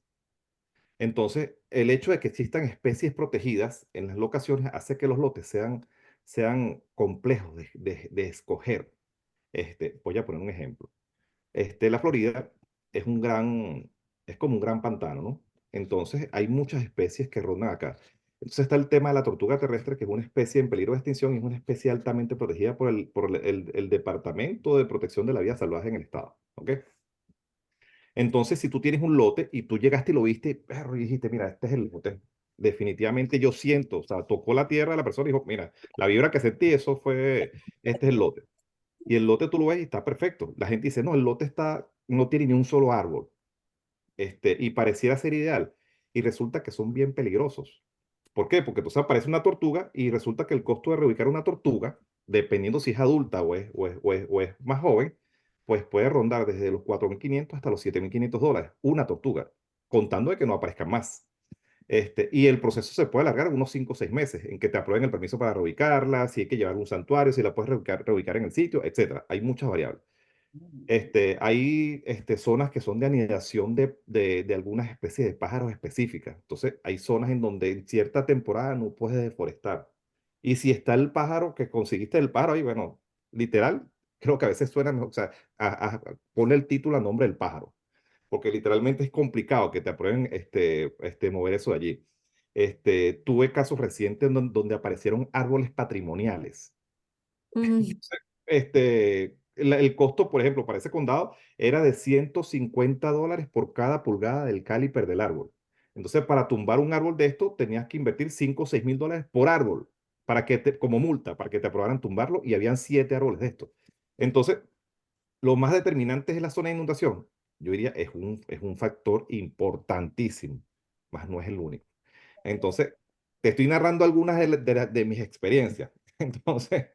Entonces, el hecho de que existan especies protegidas en las locaciones hace que los lotes sean complejos de escoger. Voy a poner un ejemplo. La Florida es es como un gran pantano, ¿no? Entonces, hay muchas especies que rondan acá. Entonces está el tema de la tortuga terrestre, que es una especie en peligro de extinción y es una especie altamente protegida por el Departamento de Protección de la Vida Salvaje en el estado, ¿ok? Entonces, si tú tienes un lote y tú llegaste y lo viste, perro, y dijiste, mira, este es el lote. Definitivamente yo siento, o sea, tocó la tierra de la persona y dijo, mira, la vibra que sentí, este es el lote. Y el lote tú lo ves y está perfecto. La gente dice, no, el lote no tiene ni un solo árbol. Y pareciera ser ideal. Y resulta que son bien peligrosos. ¿Por qué? Porque entonces aparece una tortuga y resulta que el costo de reubicar una tortuga, dependiendo si es adulta o es más joven, pues puede rondar desde los 4.500 hasta los $7.500. Una tortuga, contando de que no aparezcan más. Y el proceso se puede alargar unos 5 o 6 meses en que te aprueben el permiso para reubicarla, si hay que llevar a un santuario, si la puedes reubicar en el sitio, etcétera. Hay muchas variables. Hay zonas que son de anidación de algunas especies de pájaros específicas. Entonces, hay zonas en donde en cierta temporada no puedes deforestar. Y si está el pájaro que conseguiste del pájaro, y bueno, literal, creo que a veces suena mejor, o sea, ponle el título a nombre del pájaro, porque literalmente es complicado que te aprueben mover eso de allí. Tuve casos recientes donde aparecieron árboles patrimoniales. Mm. El costo, por ejemplo, para ese condado era de $150 por cada pulgada del caliper del árbol. Entonces, para tumbar un árbol de esto, tenías que invertir $5 o $6.000 por árbol como multa, para que te aprobaran tumbarlo, y habían 7 árboles de estos. Entonces, lo más determinante es la zona de inundación. Yo diría, es un factor importantísimo, mas no es el único. Entonces, te estoy narrando algunas de mis experiencias. Entonces,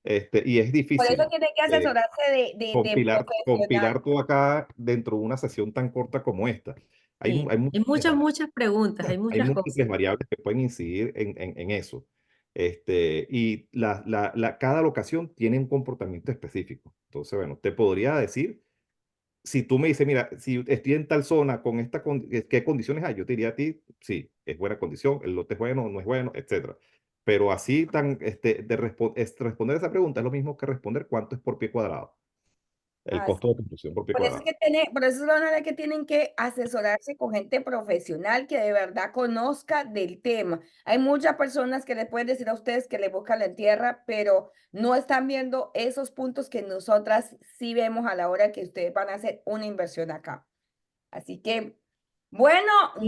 y es Por eso difícil tiene que eh, asesorarse de profesional. compilar todo acá dentro de una sesión tan corta como esta. Sí, Hay hay múltiples muchas, variables, muchas preguntas, hay hay muchas cosas. múltiples variables que pueden incidir en eso. Y cada locación tiene un comportamiento específico. Entonces, bueno, te podría decir, si tú me dices, mira, si estoy en tal zona con ¿qué condiciones hay? Yo te diría a ti, sí, es buena condición, el lote es bueno, no es bueno, etcétera. Pero así responder esa pregunta es lo mismo que responder cuánto es por pie cuadrado, el costo de construcción por pie Por eso es cuadrado. que por eso son las que tienen que asesorarse con gente profesional que de verdad conozca del tema. Hay muchas personas que les pueden decir a ustedes que le buscan la tierra, pero no están viendo esos puntos que nosotras sí vemos a la hora que ustedes van a hacer una inversión acá. Así que, bueno, Sí.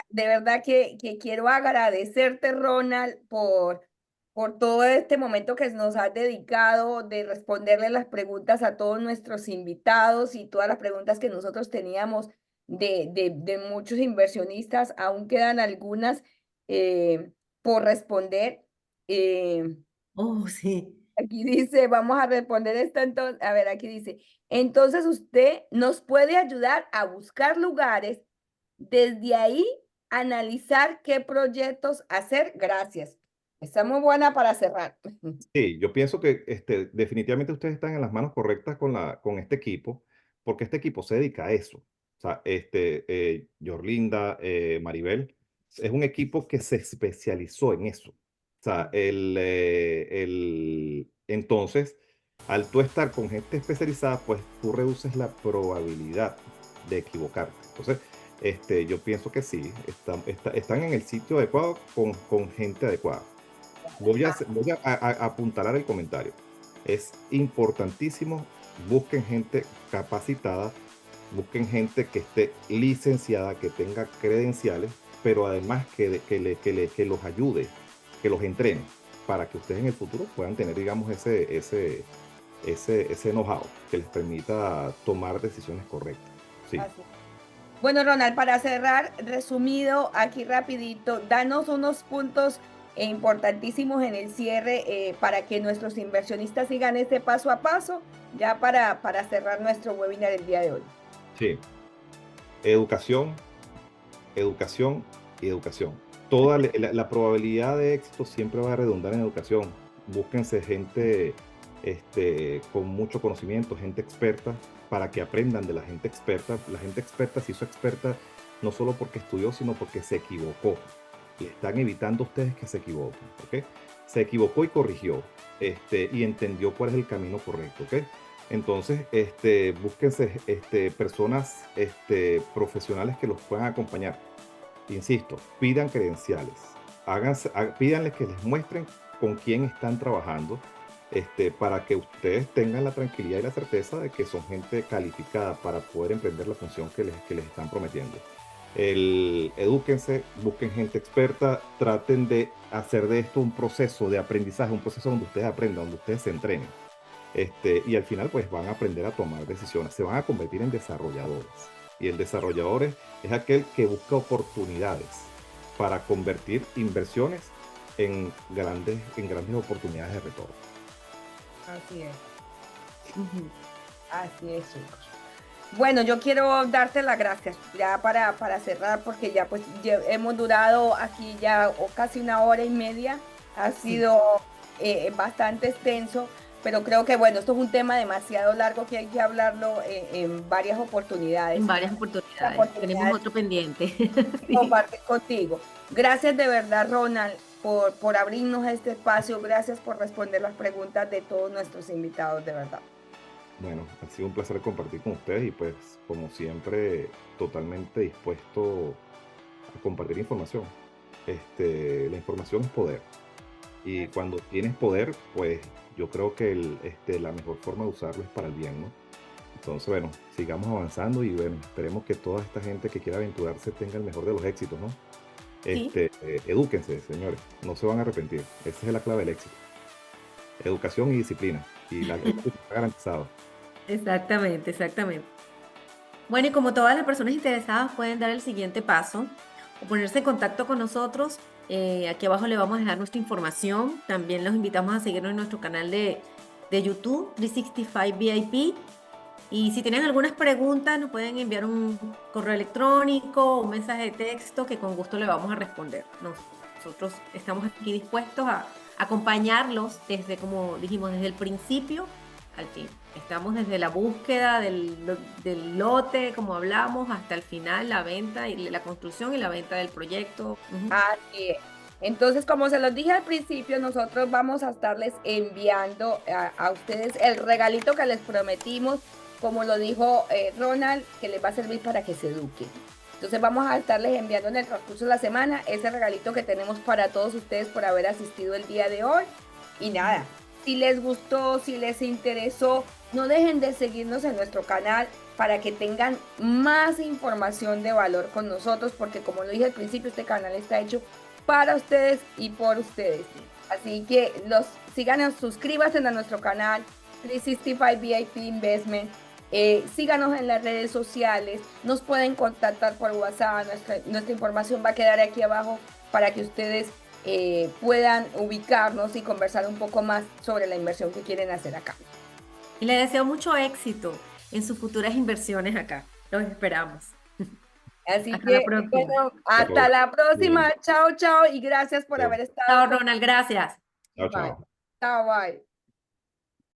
de verdad que quiero agradecerte, Ronald, por todo este momento que nos has dedicado de responderle las preguntas a todos nuestros invitados y todas las preguntas que nosotros teníamos de muchos inversionistas. Aún quedan algunas por responder. Eh, Oh, sí. Aquí dice, vamos a responder esta entonces, a ver, aquí dice, entonces usted nos puede ayudar a buscar lugares, desde ahí analizar qué proyectos hacer. Gracias. Está muy buena para cerrar. Sí, yo pienso que definitivamente ustedes están en las manos correctas con este equipo, porque este equipo se dedica a eso. O sea, Yorlinda, Maribel, es un equipo que se especializó en eso. O sea, entonces, al tú estar con gente especializada, pues tú reduces la probabilidad de equivocarte. Entonces, yo pienso que sí, están en el sitio adecuado con gente adecuada. Voy a apuntalar el comentario. Es importantísimo, busquen gente capacitada, busquen gente que esté licenciada, que tenga credenciales, pero además que los ayude, que los entrene, para que ustedes en el futuro puedan tener, digamos, ese know-how que les permita tomar decisiones correctas. Sí. Así. Bueno, Ronald, para cerrar, resumido aquí rapidito, danos unos puntos importantísimos en el cierre para que nuestros inversionistas sigan este paso a paso, ya para cerrar nuestro webinar el día de hoy. Sí. Educación, educación y educación. Toda la probabilidad de éxito siempre va a redundar en educación. búsquense gente con mucho conocimiento, gente experta, para que aprendan de la gente experta. La gente experta se hizo experta no solo porque estudió, sino porque se equivocó. Y están evitando ustedes que se equivoquen, ¿ok? Se equivocó y corrigió, y entendió cuál es el camino correcto, ¿ok? Entonces, búsquense personas profesionales que los puedan acompañar. Insisto, pidan credenciales, pídanles que les muestren con quién están trabajando, para que ustedes tengan la tranquilidad y la certeza de que son gente calificada para poder emprender la función que les están prometiendo. Edúquense, busquen gente experta, traten de hacer de esto un proceso de aprendizaje, un proceso donde ustedes aprendan, donde ustedes se entrenen. Y al final pues van a aprender a tomar decisiones, se van a convertir en desarrolladores. Y el desarrollador es aquel que busca oportunidades para convertir inversiones en grandes oportunidades de retorno. Así es, Ujú. así es, chicos. Bueno, yo quiero darte las gracias ya para cerrar, porque ya pues hemos durado aquí ya casi 1 hora y media. Ha Sí, sido bastante extenso, pero creo que bueno, esto es un tema demasiado largo que hay que hablarlo en varias oportunidades. en varias La oportunidades. Tenemos oportunidad otro pendiente. de Sí. compartir contigo. Gracias de verdad, Ronald, por abrirnos este espacio. Gracias por responder las preguntas de todos nuestros invitados, de verdad. Bueno, ha sido un placer compartir con ustedes y pues como siempre totalmente dispuesto a compartir información. La información es poder y cuando tienes poder, pues yo creo que la mejor forma de usarlo es para el bien, ¿no? Entonces, bueno, sigamos avanzando y bueno, esperemos que toda esta gente que quiera aventurarse tenga el mejor de los éxitos, ¿no? Sí, Edúquense, señores, no se van a arrepentir. Esa es la clave del éxito. Educación y disciplina. Y el éxito está garantizado. exactamente, exactamente. Bueno, y como todas las personas interesadas pueden dar el siguiente paso o ponerse en contacto con nosotros, aquí abajo le vamos a dejar nuestra información. También los invitamos a seguirnos en nuestro canal de YouTube, 365 VIP. Y si tienen algunas preguntas, nos pueden enviar un correo electrónico o un mensaje de texto que con gusto le vamos a responder. Nosotros estamos aquí dispuestos a acompañarlos desde, como dijimos, desde el principio al fin. Estamos desde la búsqueda del lote, como hablamos, hasta el final, la venta y la construcción y la venta del proyecto. Ujú. Así es. Entonces, como se los dije al principio, nosotros vamos a estarles enviando a ustedes el regalito que les prometimos, como lo dijo Ronald, que les va a servir para que se eduquen. Entonces vamos a estarles enviando en el transcurso de la semana ese regalito que tenemos para todos ustedes por haber asistido el día de hoy. Y nada, si les gustó, si les interesó, no dejen de seguirnos en nuestro canal para que tengan más información de valor con nosotros, porque como lo dije al principio, este canal está hecho para ustedes y por ustedes. Así que síganos, suscríbanse a nuestro canal 365 VIP Investment. Síganos en las redes sociales, nos pueden contactar por WhatsApp, nuestra información va a quedar aquí abajo para que ustedes puedan ubicarnos y conversar un poco más sobre la inversión que quieren hacer acá. Y les deseo mucho éxito en sus futuras inversiones acá. Los esperamos. Así Hasta la que, próxima. bueno, Hasta hasta luego. la próxima. Bien. Chao, chao y gracias por Chao, haber estado Chao, con Ronald. Gracias. chao. Bye. Chao. Chao, bye.